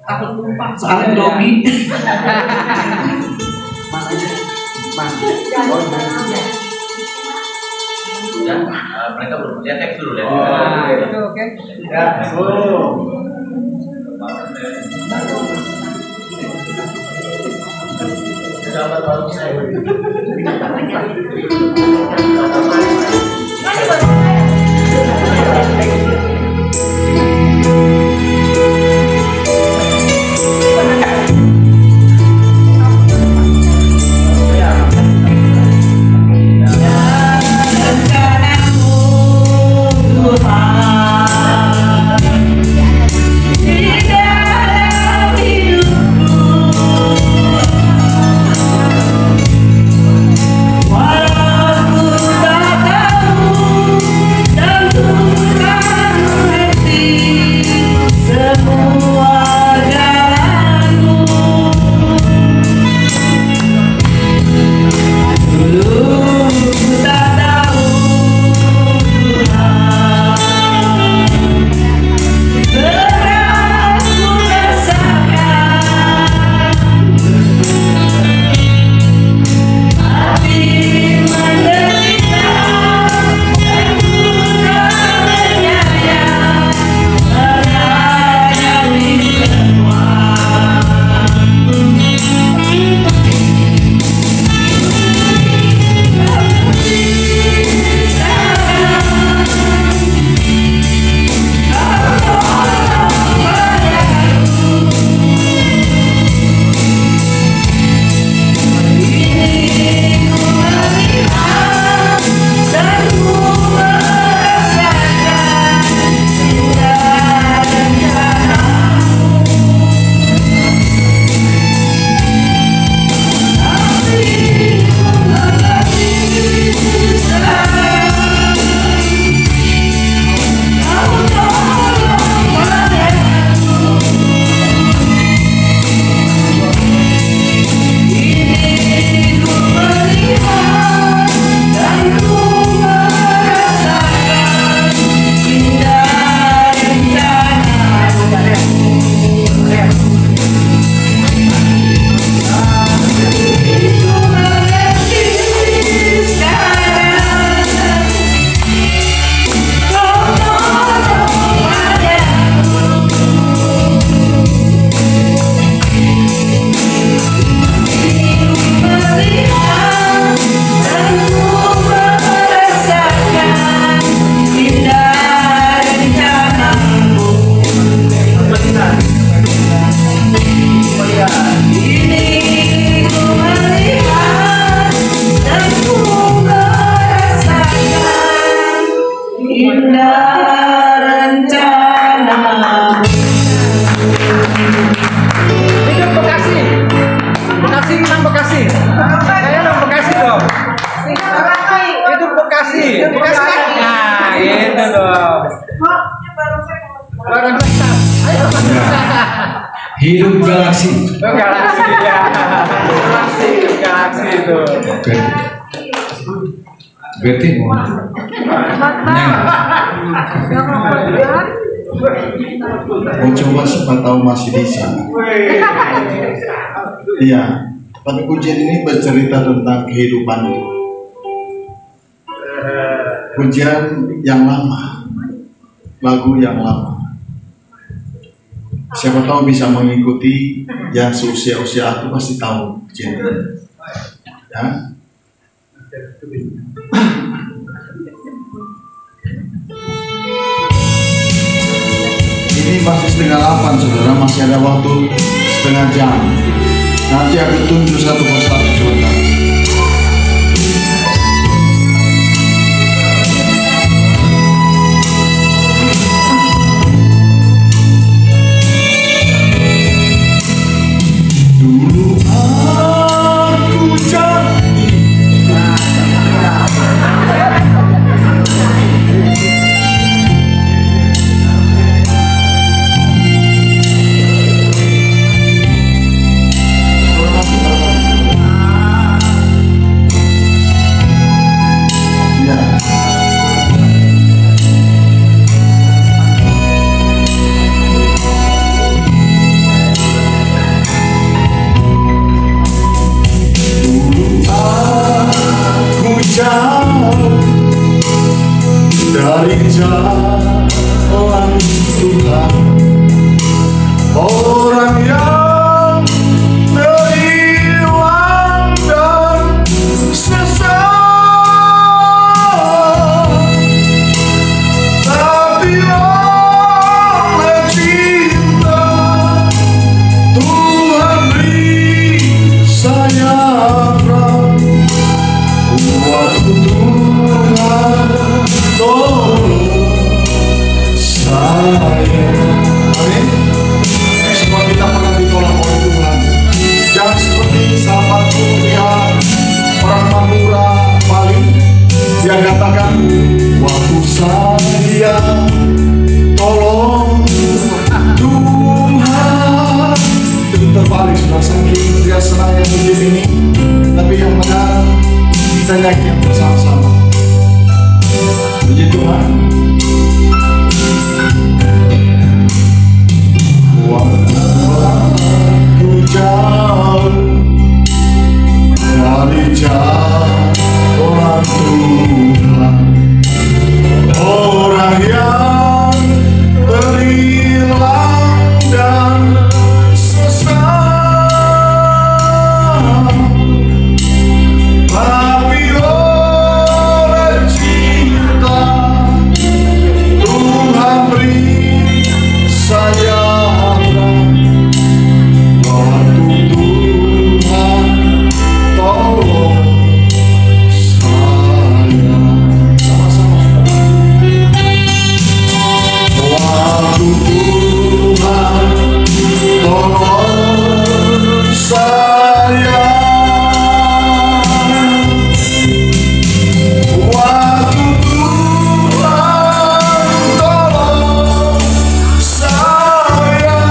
Takut lupa soalnya grogi. Ya, mereka belum lihat teks dulu ya. Itu oke. Ya. Hidup galaksi. Galaksi ya. Galaksi itu. Berarti Mencoba siapa tahu masih bisa. Iya, tapi pujian ini bercerita tentang kehidupan. Pujian yang lama, lagu yang lama. Siapa tahu bisa mengikuti yang seusia-usia aku pasti tahu pujian ini. Ya. Ini masih 7:30, saudara, masih ada waktu setengah jam. Nanti aku tunjuk satu persatu, saudara. Dulu aku jadi dari jalan Tuhan, orang yang beriman katakan waktu saya tolong Tuhan. Itu terbalik sudah saking dia senang yang begini ini. Tapi yang benar kita nyanyi bersama-sama. Puji Tuhan. Waktu jauh dari jalan Tuhan, orang yang terhilang dan sesat, tapi oleh cinta Tuhan beri saya waktu Tuhan tolong saya. Sama-sama waktu Tuhan tolong saya. Waktu Tuhan tolong saya.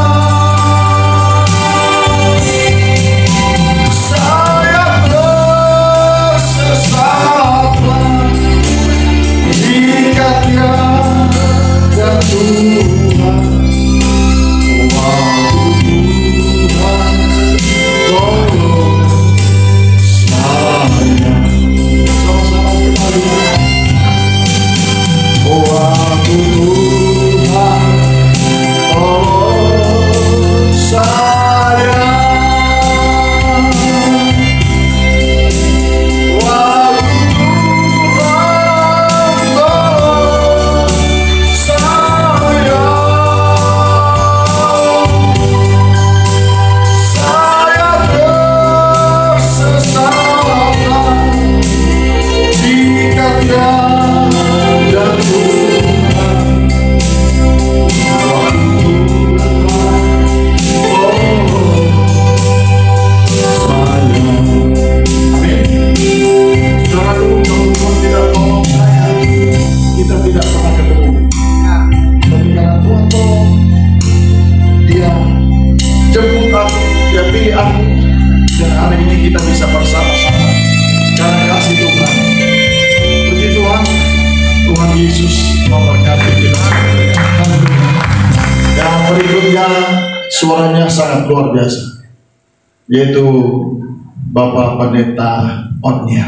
Saya tersesatlah jika tiada Tuhan. Waktu Tuhan tolong saya. Sama-sama kembali. Waktu Tuhan tolong saya. Waktu Tuhan tolong saya. Saya tersesatlah jika tiada Tuhan. Waktu Tuhan tolong saya. Amin. Saudara dulu, kalau Tuhan tidak tolong saya, kita tidak pernah ketemu. Tapi karena Tuhan tolong, Dia jemput aku, Dia pilih aku, dan hari ini kita bisa bersama-sama karena kasih Tuhan. Puji Tuhan, Tuhan Yesus memberkati kita semuanya. Haleluya. Yang berikutnya suaranya sangat luar biasa, yaitu Bapak Pendeta Otnia.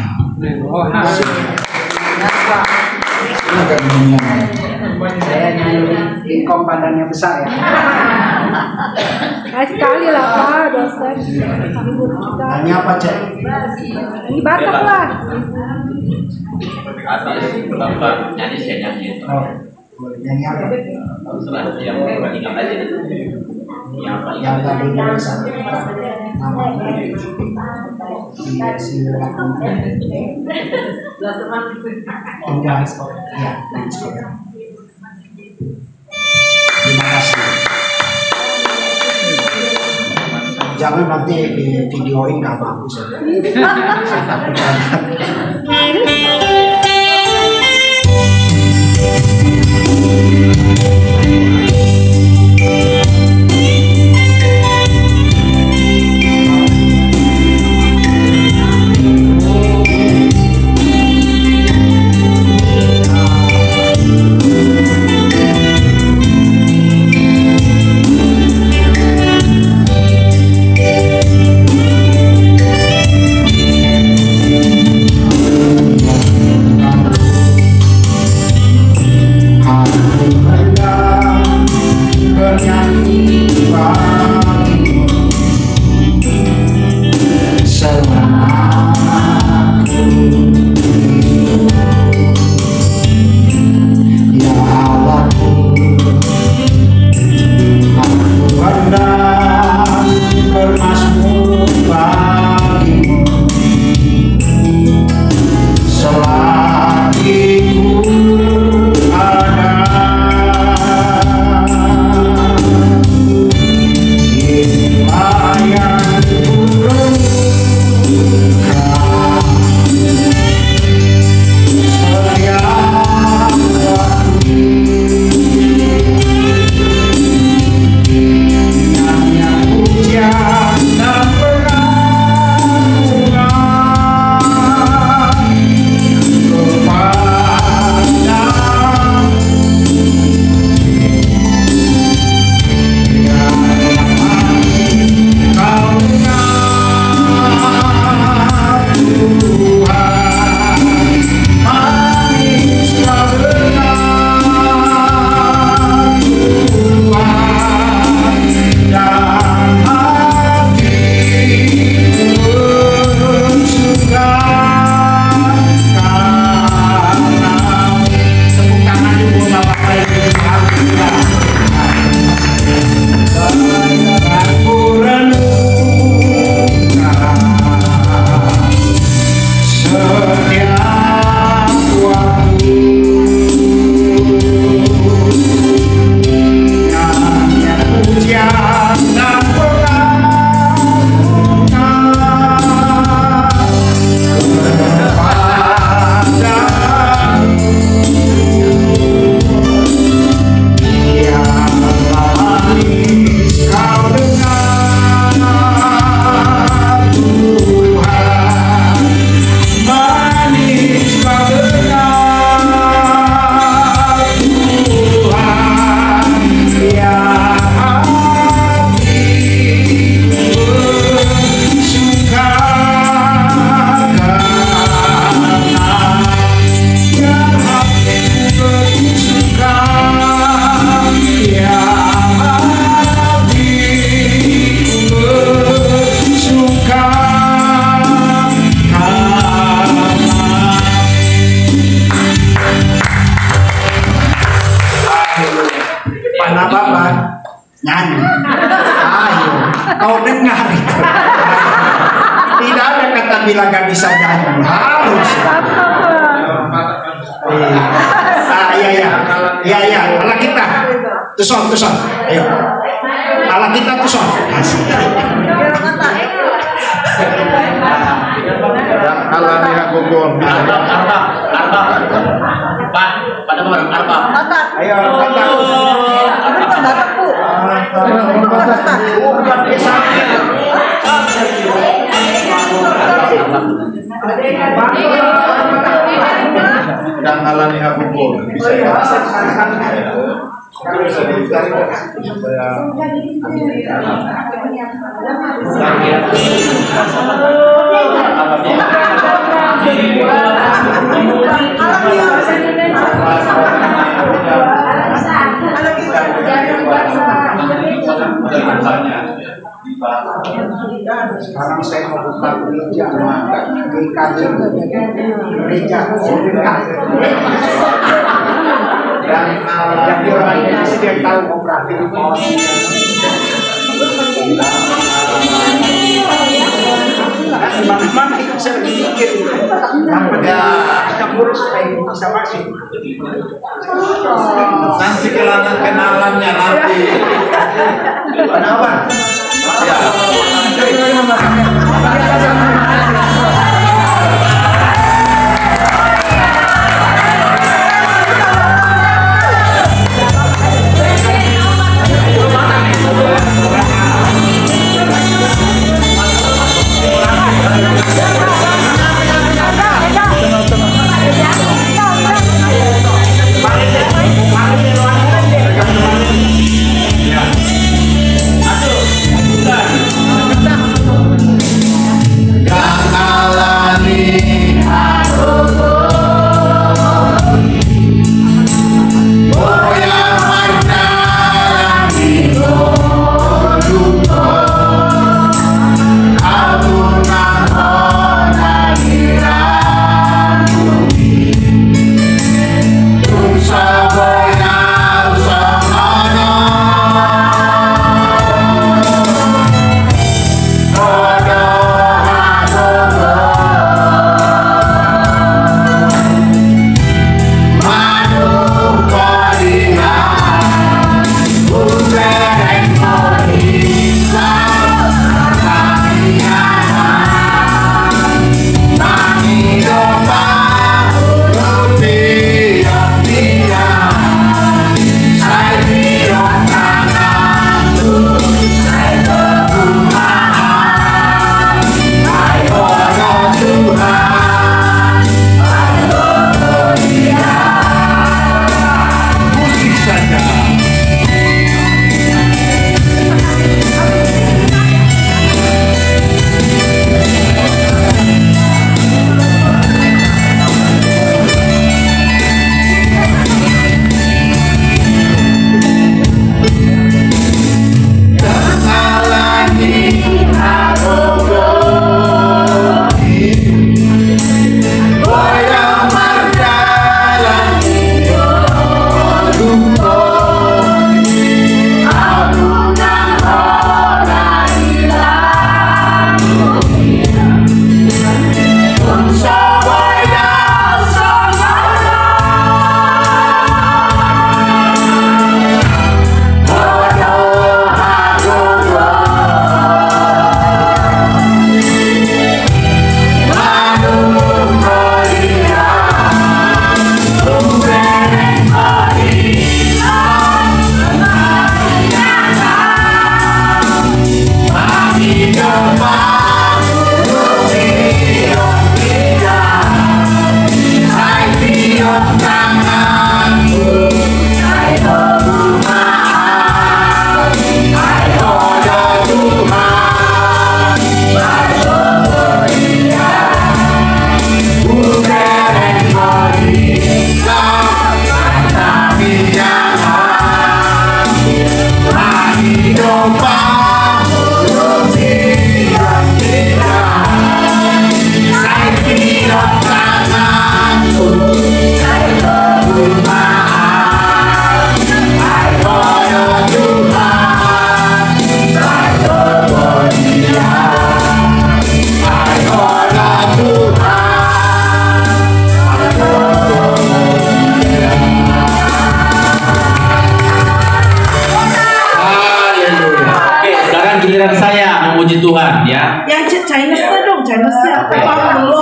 Silakan menyanyi. Saya nyanyi di kompadannya besar ya. Sekali lah Pak dosen. Nyanyi apa Cek? Ini Batak lah. Bapak nyanyi saya nyanyi. Oh, boleh nyanyi apa? Setelah yang ingat aja. Yang tadi biasa. Namanya enggak ekspor. Ya, ekspor. Terima kasih. Jangan nanti di videoin nggak bagus ya. Saya takut banget. mendengar itu. Tidak ada kata bilang gak bisa nyanyi, harus. Iya. Anak kita, tuson. Ayo. Anak kita tuson. Allah dia gugur. Arba. Pak, pada orang Arba. Ayo, dan alami gugur. Sekarang saya mau buka gereja, gereja dan jadi orang Indonesia dia tahu mau praktik mana itu bisa dipikir ya kita urus supaya bisa masuk nanti kenalannya nanti kenapa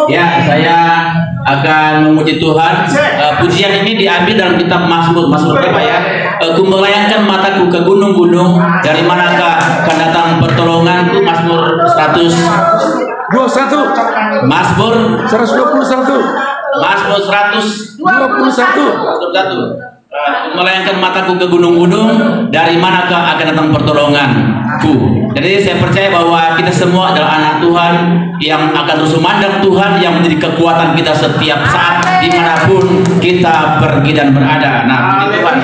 Ya, saya akan memuji Tuhan. Pujian ini diambil dalam kitab Mazmur. Mazmur berapa ya? Ku melayangkan mataku ke gunung-gunung, dari manakah akan datang pertolonganku? Mazmur 21. Mazmur 121. Mazmur 121. Melayangkan mataku ke gunung-gunung, dari manakah akan datang pertolonganku. Jadi saya percaya bahwa kita semua adalah anak Tuhan yang akan terus memandang Tuhan yang menjadi kekuatan kita setiap saat dimanapun kita pergi dan berada. Nah, puji Tuhan.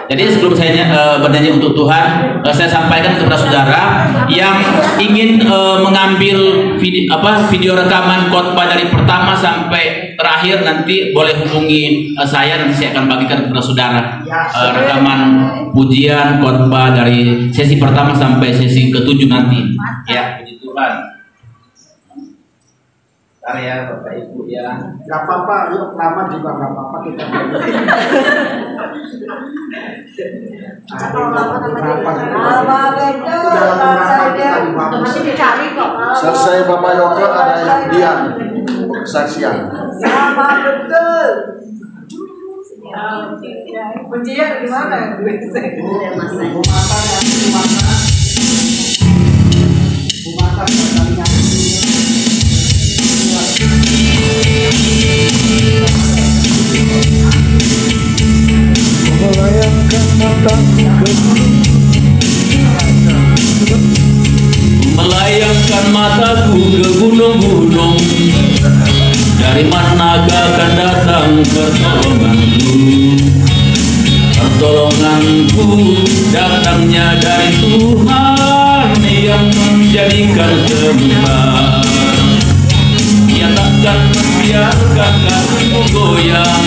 Jadi sebelum saya bernyanyi untuk Tuhan, saya sampaikan kepada saudara yang ingin mengambil video rekaman khotbah dari pertama sampai terakhir, nanti boleh hubungi saya, nanti saya akan bagikan kepada saudara rekaman pujian khotbah dari sesi pertama sampai sesi ke-7 nanti. Ya, puji Tuhan. Bentar ya Bapak Ibu ya. Gak apa-apa, yuk lama juga gak apa-apa kita. Selesai Bapak Yoga ada yang diam kesaksian. Sama betul. Pujian gimana? Melayangkan mataku ke gunung-gunung, dari manakah akan datang pertolonganku? Pertolonganku datangnya dari Tuhan yang menjadikan semula. Dia takkan membiarkan kakimu goyang,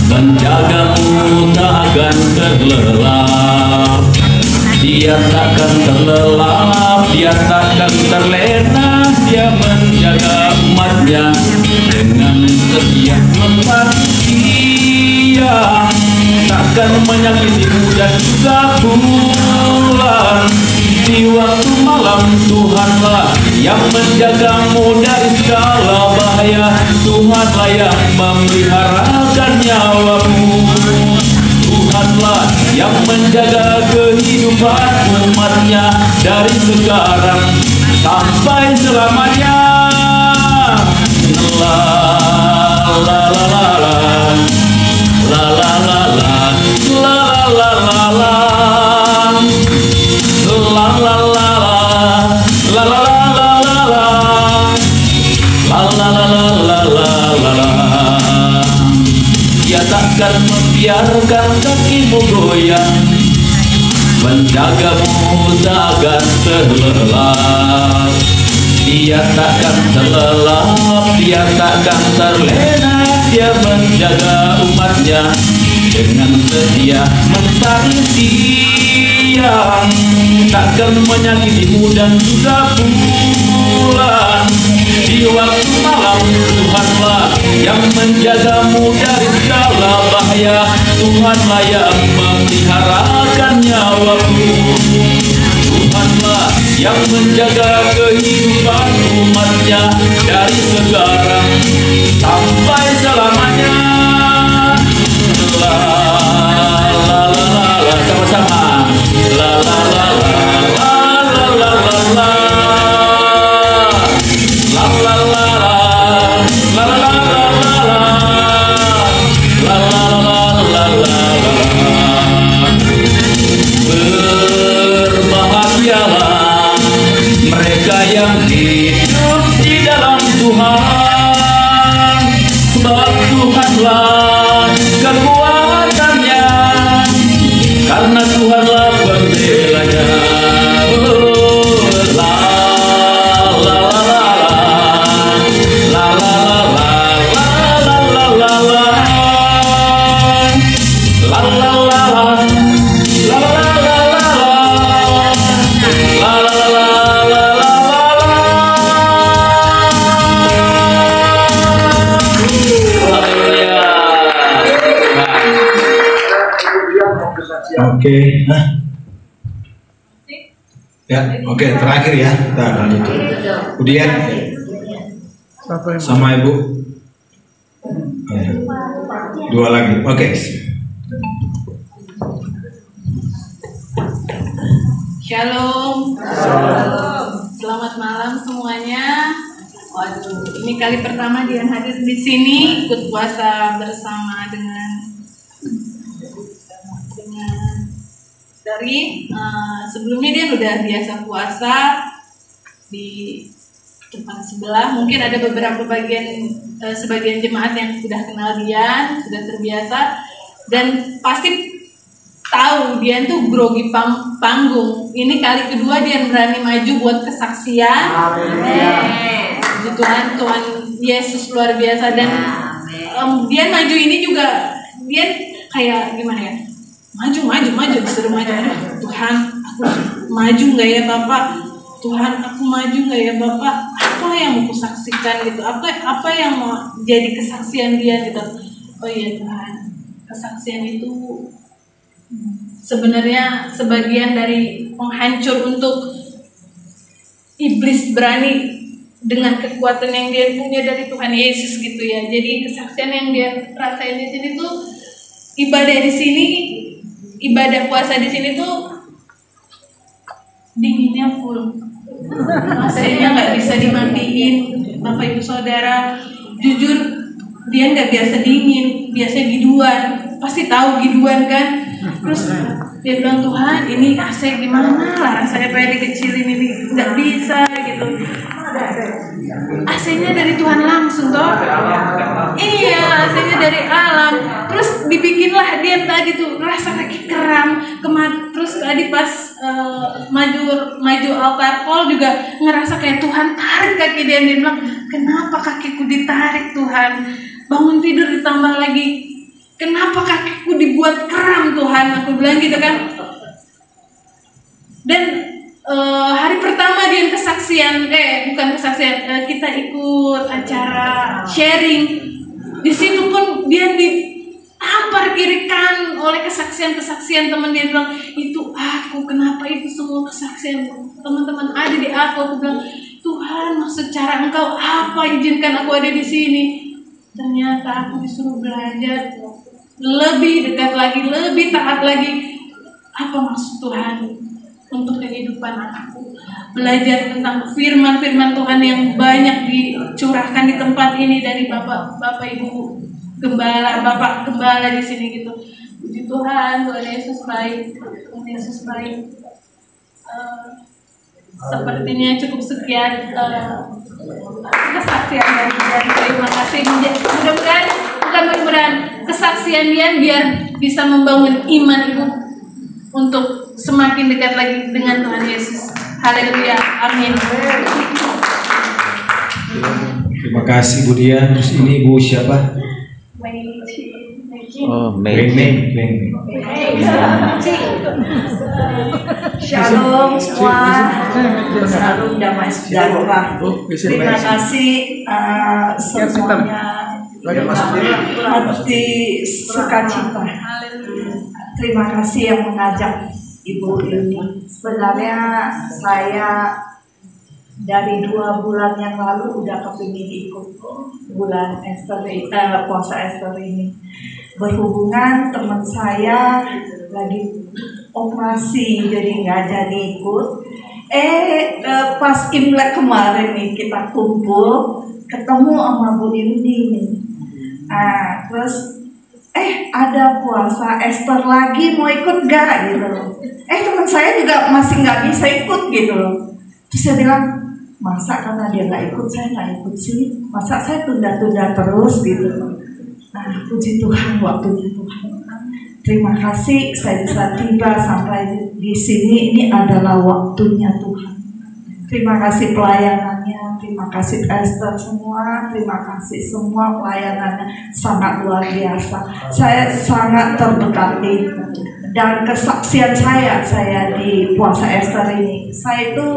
menjagamu tak akan terlelap. Dia takkan terlelap, dia takkan terlena. Dia menjaga umatnya dengan setia yang takkan menyakitimu dan juga bulan. Di waktu malam Tuhanlah yang menjagamu dari segala bahaya. Tuhanlah yang memeliharakan nyawamu. Tuhanlah yang menjaga kehidupan umatnya dari sekarang sampai selamanya. La la la la la la la la la la la la la Dia takkan membiarkan kakimu goyang, menjagamu tak akan terlelap. Dia takkan terlelap, dia takkan terlena. Dia menjaga umatnya dengan setia mentari siang, takkan menyakitimu dan juga bulan. Di waktu malam Tuhanlah yang menjagamu dari segala bahaya. Tuhanlah yang memeliharakan nyawamu. Tuhanlah yang menjaga kehidupan umatnya dari sekarang sampai selamanya. La la la la la, sama-sama. La la la la la la la la la. Berbahagialah mereka yang hidup di dalam Tuhan, sebab Tuhanlah kekuatannya, karena Tuhanlah pembelanya. Oke, ya, oke, terakhir ya, kita lanjut. Kemudian Sama Ibu. Dua lagi. Oke. Shalom. Selamat malam semuanya. Waduh, ini kali pertama dia hadir di sini ikut puasa bersama dengan dari sebelumnya dia udah biasa puasa di tempat sebelah. Mungkin ada beberapa sebagian jemaat yang sudah kenal dia, sudah terbiasa dan pasti tahu dia tuh grogi panggung. Ini kali kedua dia berani maju buat kesaksian. Tuhan Yesus luar biasa dan dia maju ini juga dia kayak gimana ya? Maju disuruh maju. Tuhan, aku maju nggak ya Bapak? Tuhan, aku maju nggak ya Bapak? Apa yang mau kusaksikan gitu? Apa yang mau jadi kesaksian dia gitu? Oh iya Tuhan, kesaksian itu sebenarnya sebagian dari penghancur untuk iblis berani dengan kekuatan yang dia punya dari Tuhan Yesus gitu ya. Jadi kesaksian yang dia rasain di sini tuh ibadah di sini, ibadah puasa di sini tuh dinginnya full, AC-nya nggak bisa dimatiin. Bapak Ibu Saudara, jujur dia nggak biasa dingin, biasa giduan, pasti tahu giduan kan. Terus dia bilang, Tuhan ini AC gimana lah, saya pengen dikecilin ini nggak bisa gitu. AC-nya dari Tuhan langsung toh. Iya, AC-nya dari alam. Terus dibikinlah dia tadi tuh rasa kaki kram. Terus tadi pas maju altar call juga ngerasa kayak Tuhan tarik kaki dia. Dia bilang, kenapa kakiku ditarik Tuhan? Bangun tidur ditambah lagi, kenapa kakiku dibuat kram Tuhan? Aku bilang gitu kan. Dan hari pertama dia kesaksian, bukan kesaksian, kita ikut acara sharing. Di situ pun dia ditampar kiri kanan oleh kesaksian teman dia bilang, itu aku, kenapa itu semua kesaksian teman-teman ada di aku? Aku bilang, Tuhan maksud cara Engkau apa, izinkan aku ada di sini? Ternyata aku disuruh belajar lebih dekat lagi, lebih taat lagi. Apa maksud Tuhan untuk kehidupan aku? Belajar tentang firman-firman Tuhan yang banyak dicurahkan di tempat ini dari Bapak Ibu Gembala, Bapak Gembala di sini gitu. Puji Tuhan, Tuhan Yesus baik, Tuhan Yesus baik. Sepertinya cukup sekian kesaksian dari terima kasih. Mudah-mudahan kesaksian dia biar bisa membangun iman ibu untuk semakin dekat lagi dengan Tuhan Yesus. Haleluya, amin. Terima kasih Bu Dian. Terus ini Ibu siapa? Oh, Mei. Shalom semua, salam damai sejahtera. Terima kasih semuanya. Hati sukacita. Terima kasih yang mengajak Ibu ini. Sebenarnya saya dari 2 bulan yang lalu udah kepingin ikut bulan Esther, puasa Esther ini. Berhubungan teman saya lagi operasi jadi nggak jadi ikut. Pas Imlek kemarin nih kita kumpul, ketemu sama Bu Indi nih. Terus ada puasa Esther lagi, mau ikut gak gitu. Teman saya juga masih nggak bisa ikut gitu loh. Terus saya bilang, masa karena dia nggak ikut saya nggak ikut sih, masa saya tunda-tunda terus gitu. Nah, puji Tuhan, waktunya Tuhan. Terima kasih saya bisa tiba sampai di sini. Ini adalah waktunya Tuhan. Terima kasih pelayanannya, terima kasih Esther semua, terima kasih semua pelayanannya sangat luar biasa. Saya sangat terberkati dan kesaksian saya di puasa Esther ini. Saya itu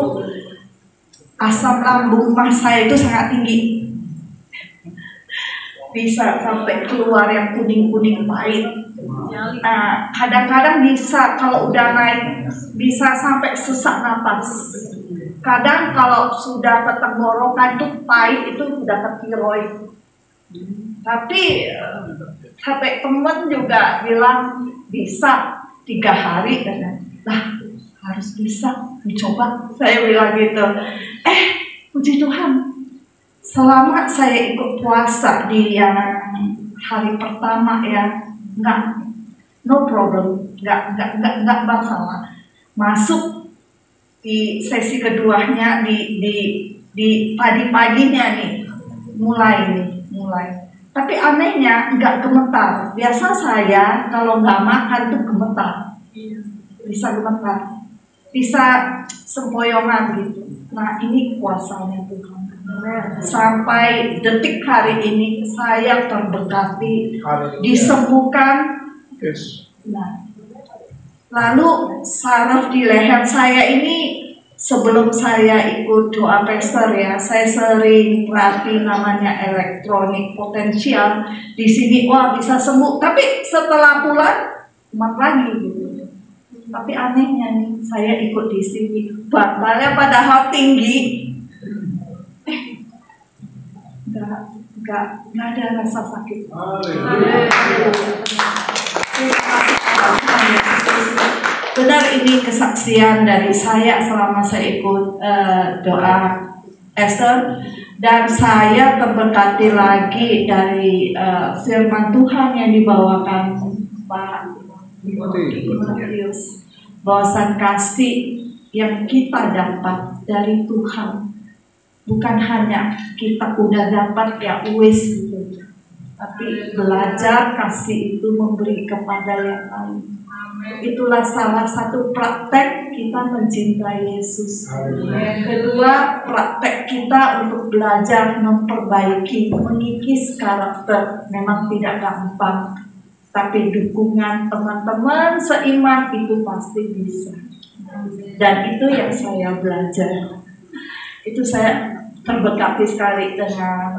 asam lambung saya itu sangat tinggi. Bisa sampai keluar yang kuning-kuning pahit. Kadang-kadang bisa kalau udah naik bisa sampai sesak napas. Kadang kalau sudah ke tenggorokan itu pahit, itu sudah ke tiroid. Tapi sampai temen juga bilang bisa 3 hari, lah harus bisa dicoba. Saya bilang gitu. Puji Tuhan, selama saya ikut puasa di yang hari pertama ya, no problem, nggak masalah. Masuk di sesi keduanya di pagi-paginya nih, mulai. Tapi anehnya nggak gemetar. Biasa saya kalau nggak makan tuh gemetar, bisa gemetar, bisa sempoyongan gitu. Nah ini kuasanya Tuhan. Sampai detik hari ini saya terberkati, disembuhkan. Nah, lalu saraf di leher saya ini, sebelum saya ikut doa pester ya, saya sering perhati namanya elektronik potensial. Di sini wah bisa sembuh, tapi setelah pulang kumat lagi gitu. Tapi anehnya nih, saya ikut di sini, bantalnya padahal tinggi, nggak ada rasa sakit. Benar, ini kesaksian dari saya selama saya ikut doa Esther, dan saya terberkati lagi dari firman Tuhan yang dibawakan Pak Timotius, bahwasan kasih yang kita dapat dari Tuhan bukan hanya kita udah dapat ya wis gitu, tapi belajar kasih itu memberi kepada yang lain. Itulah salah satu praktek kita mencintai Yesus. Kedua, praktek kita untuk belajar memperbaiki, mengikis karakter. Memang tidak gampang, tapi dukungan teman-teman seiman itu pasti bisa. Dan itu yang saya belajar. Itu saya terberkati sekali dengan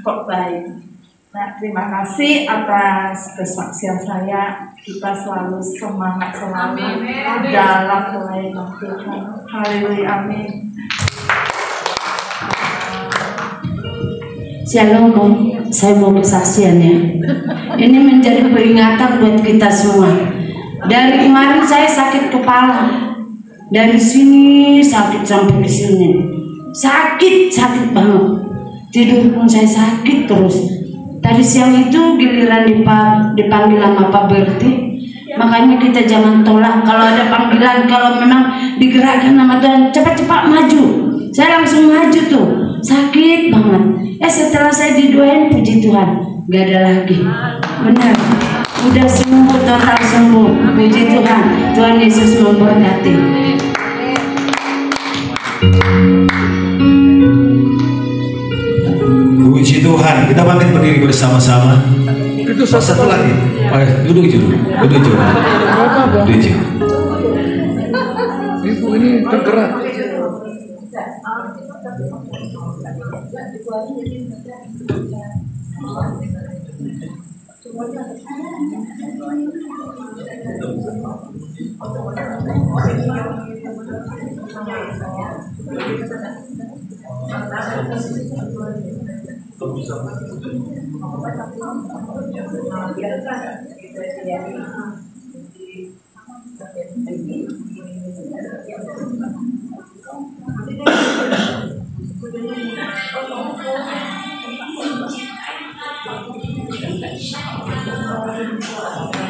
khotbah ini. Nah, terima kasih atas kesaksian saya. Kita selalu semangat selalu dalam pelayanan Tuhan. Haleluya, amin. Shalom, saya mau kesaksian ya. Ini menjadi peringatan buat kita semua. Dari kemarin saya sakit kepala, dari sini sakit sampai ke sini, sakit banget. Tidur pun saya sakit terus. Tadi siang itu giliran dipanggil sama Pak Berti, makanya kita jangan tolak kalau ada panggilan. Kalau memang digerakkan sama Tuhan, cepat-cepat maju. Saya langsung maju tuh, sakit banget. Setelah saya didoain, puji Tuhan, gak ada lagi. Benar, udah sembuh, total sembuh. Puji Tuhan, Tuhan Yesus memberkati. Puji Tuhan, kita bangkit berdiri bersama-sama. Itu Satu lagi. Duduk dulu. Ibu ini tergerak.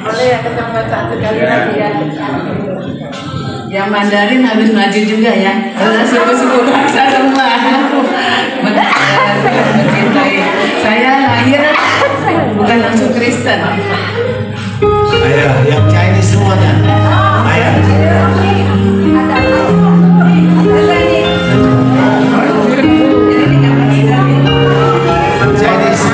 Boleh ya ketemu satu kali lagi ya. Yang Mandarin harus maju juga ya. Suku-suku bangsa semua. Mencintai. Saya lahir bukan langsung Kristen. Ayah, yang Chinese semuanya. Ayah. Chinese.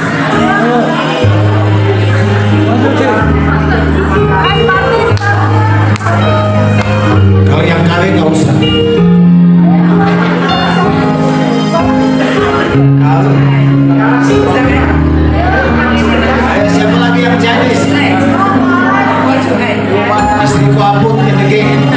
Kalau yang kawin nggak usah. Ayo, siapa lagi yang Chinese? Istriku Apun yang geng.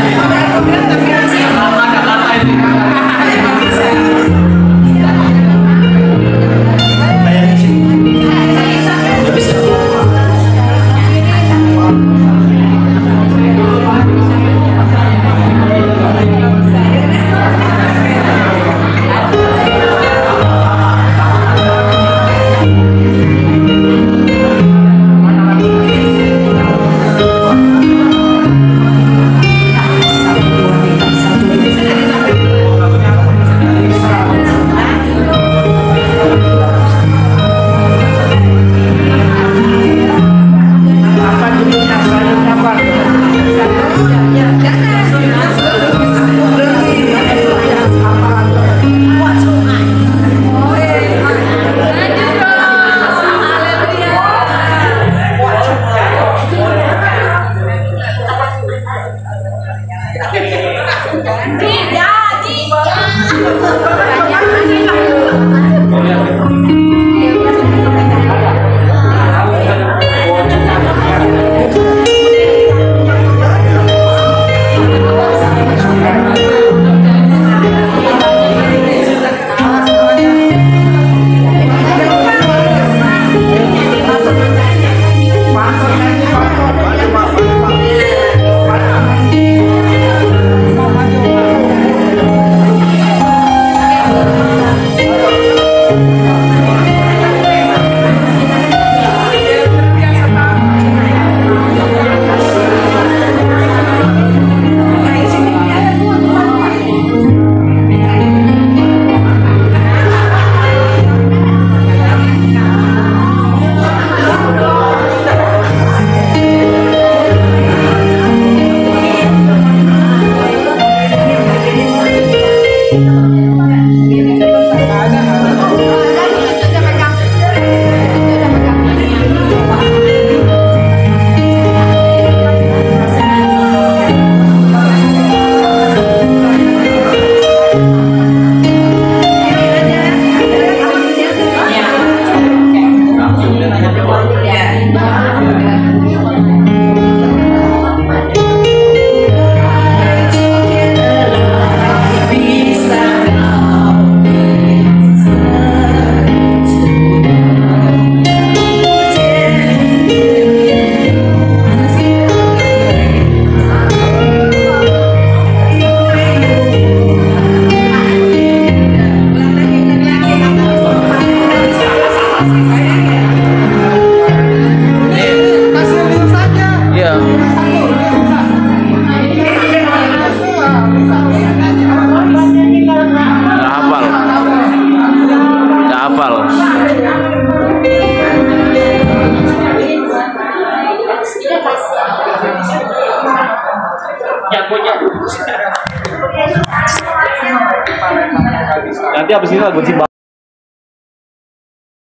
Nanti habis ini lagu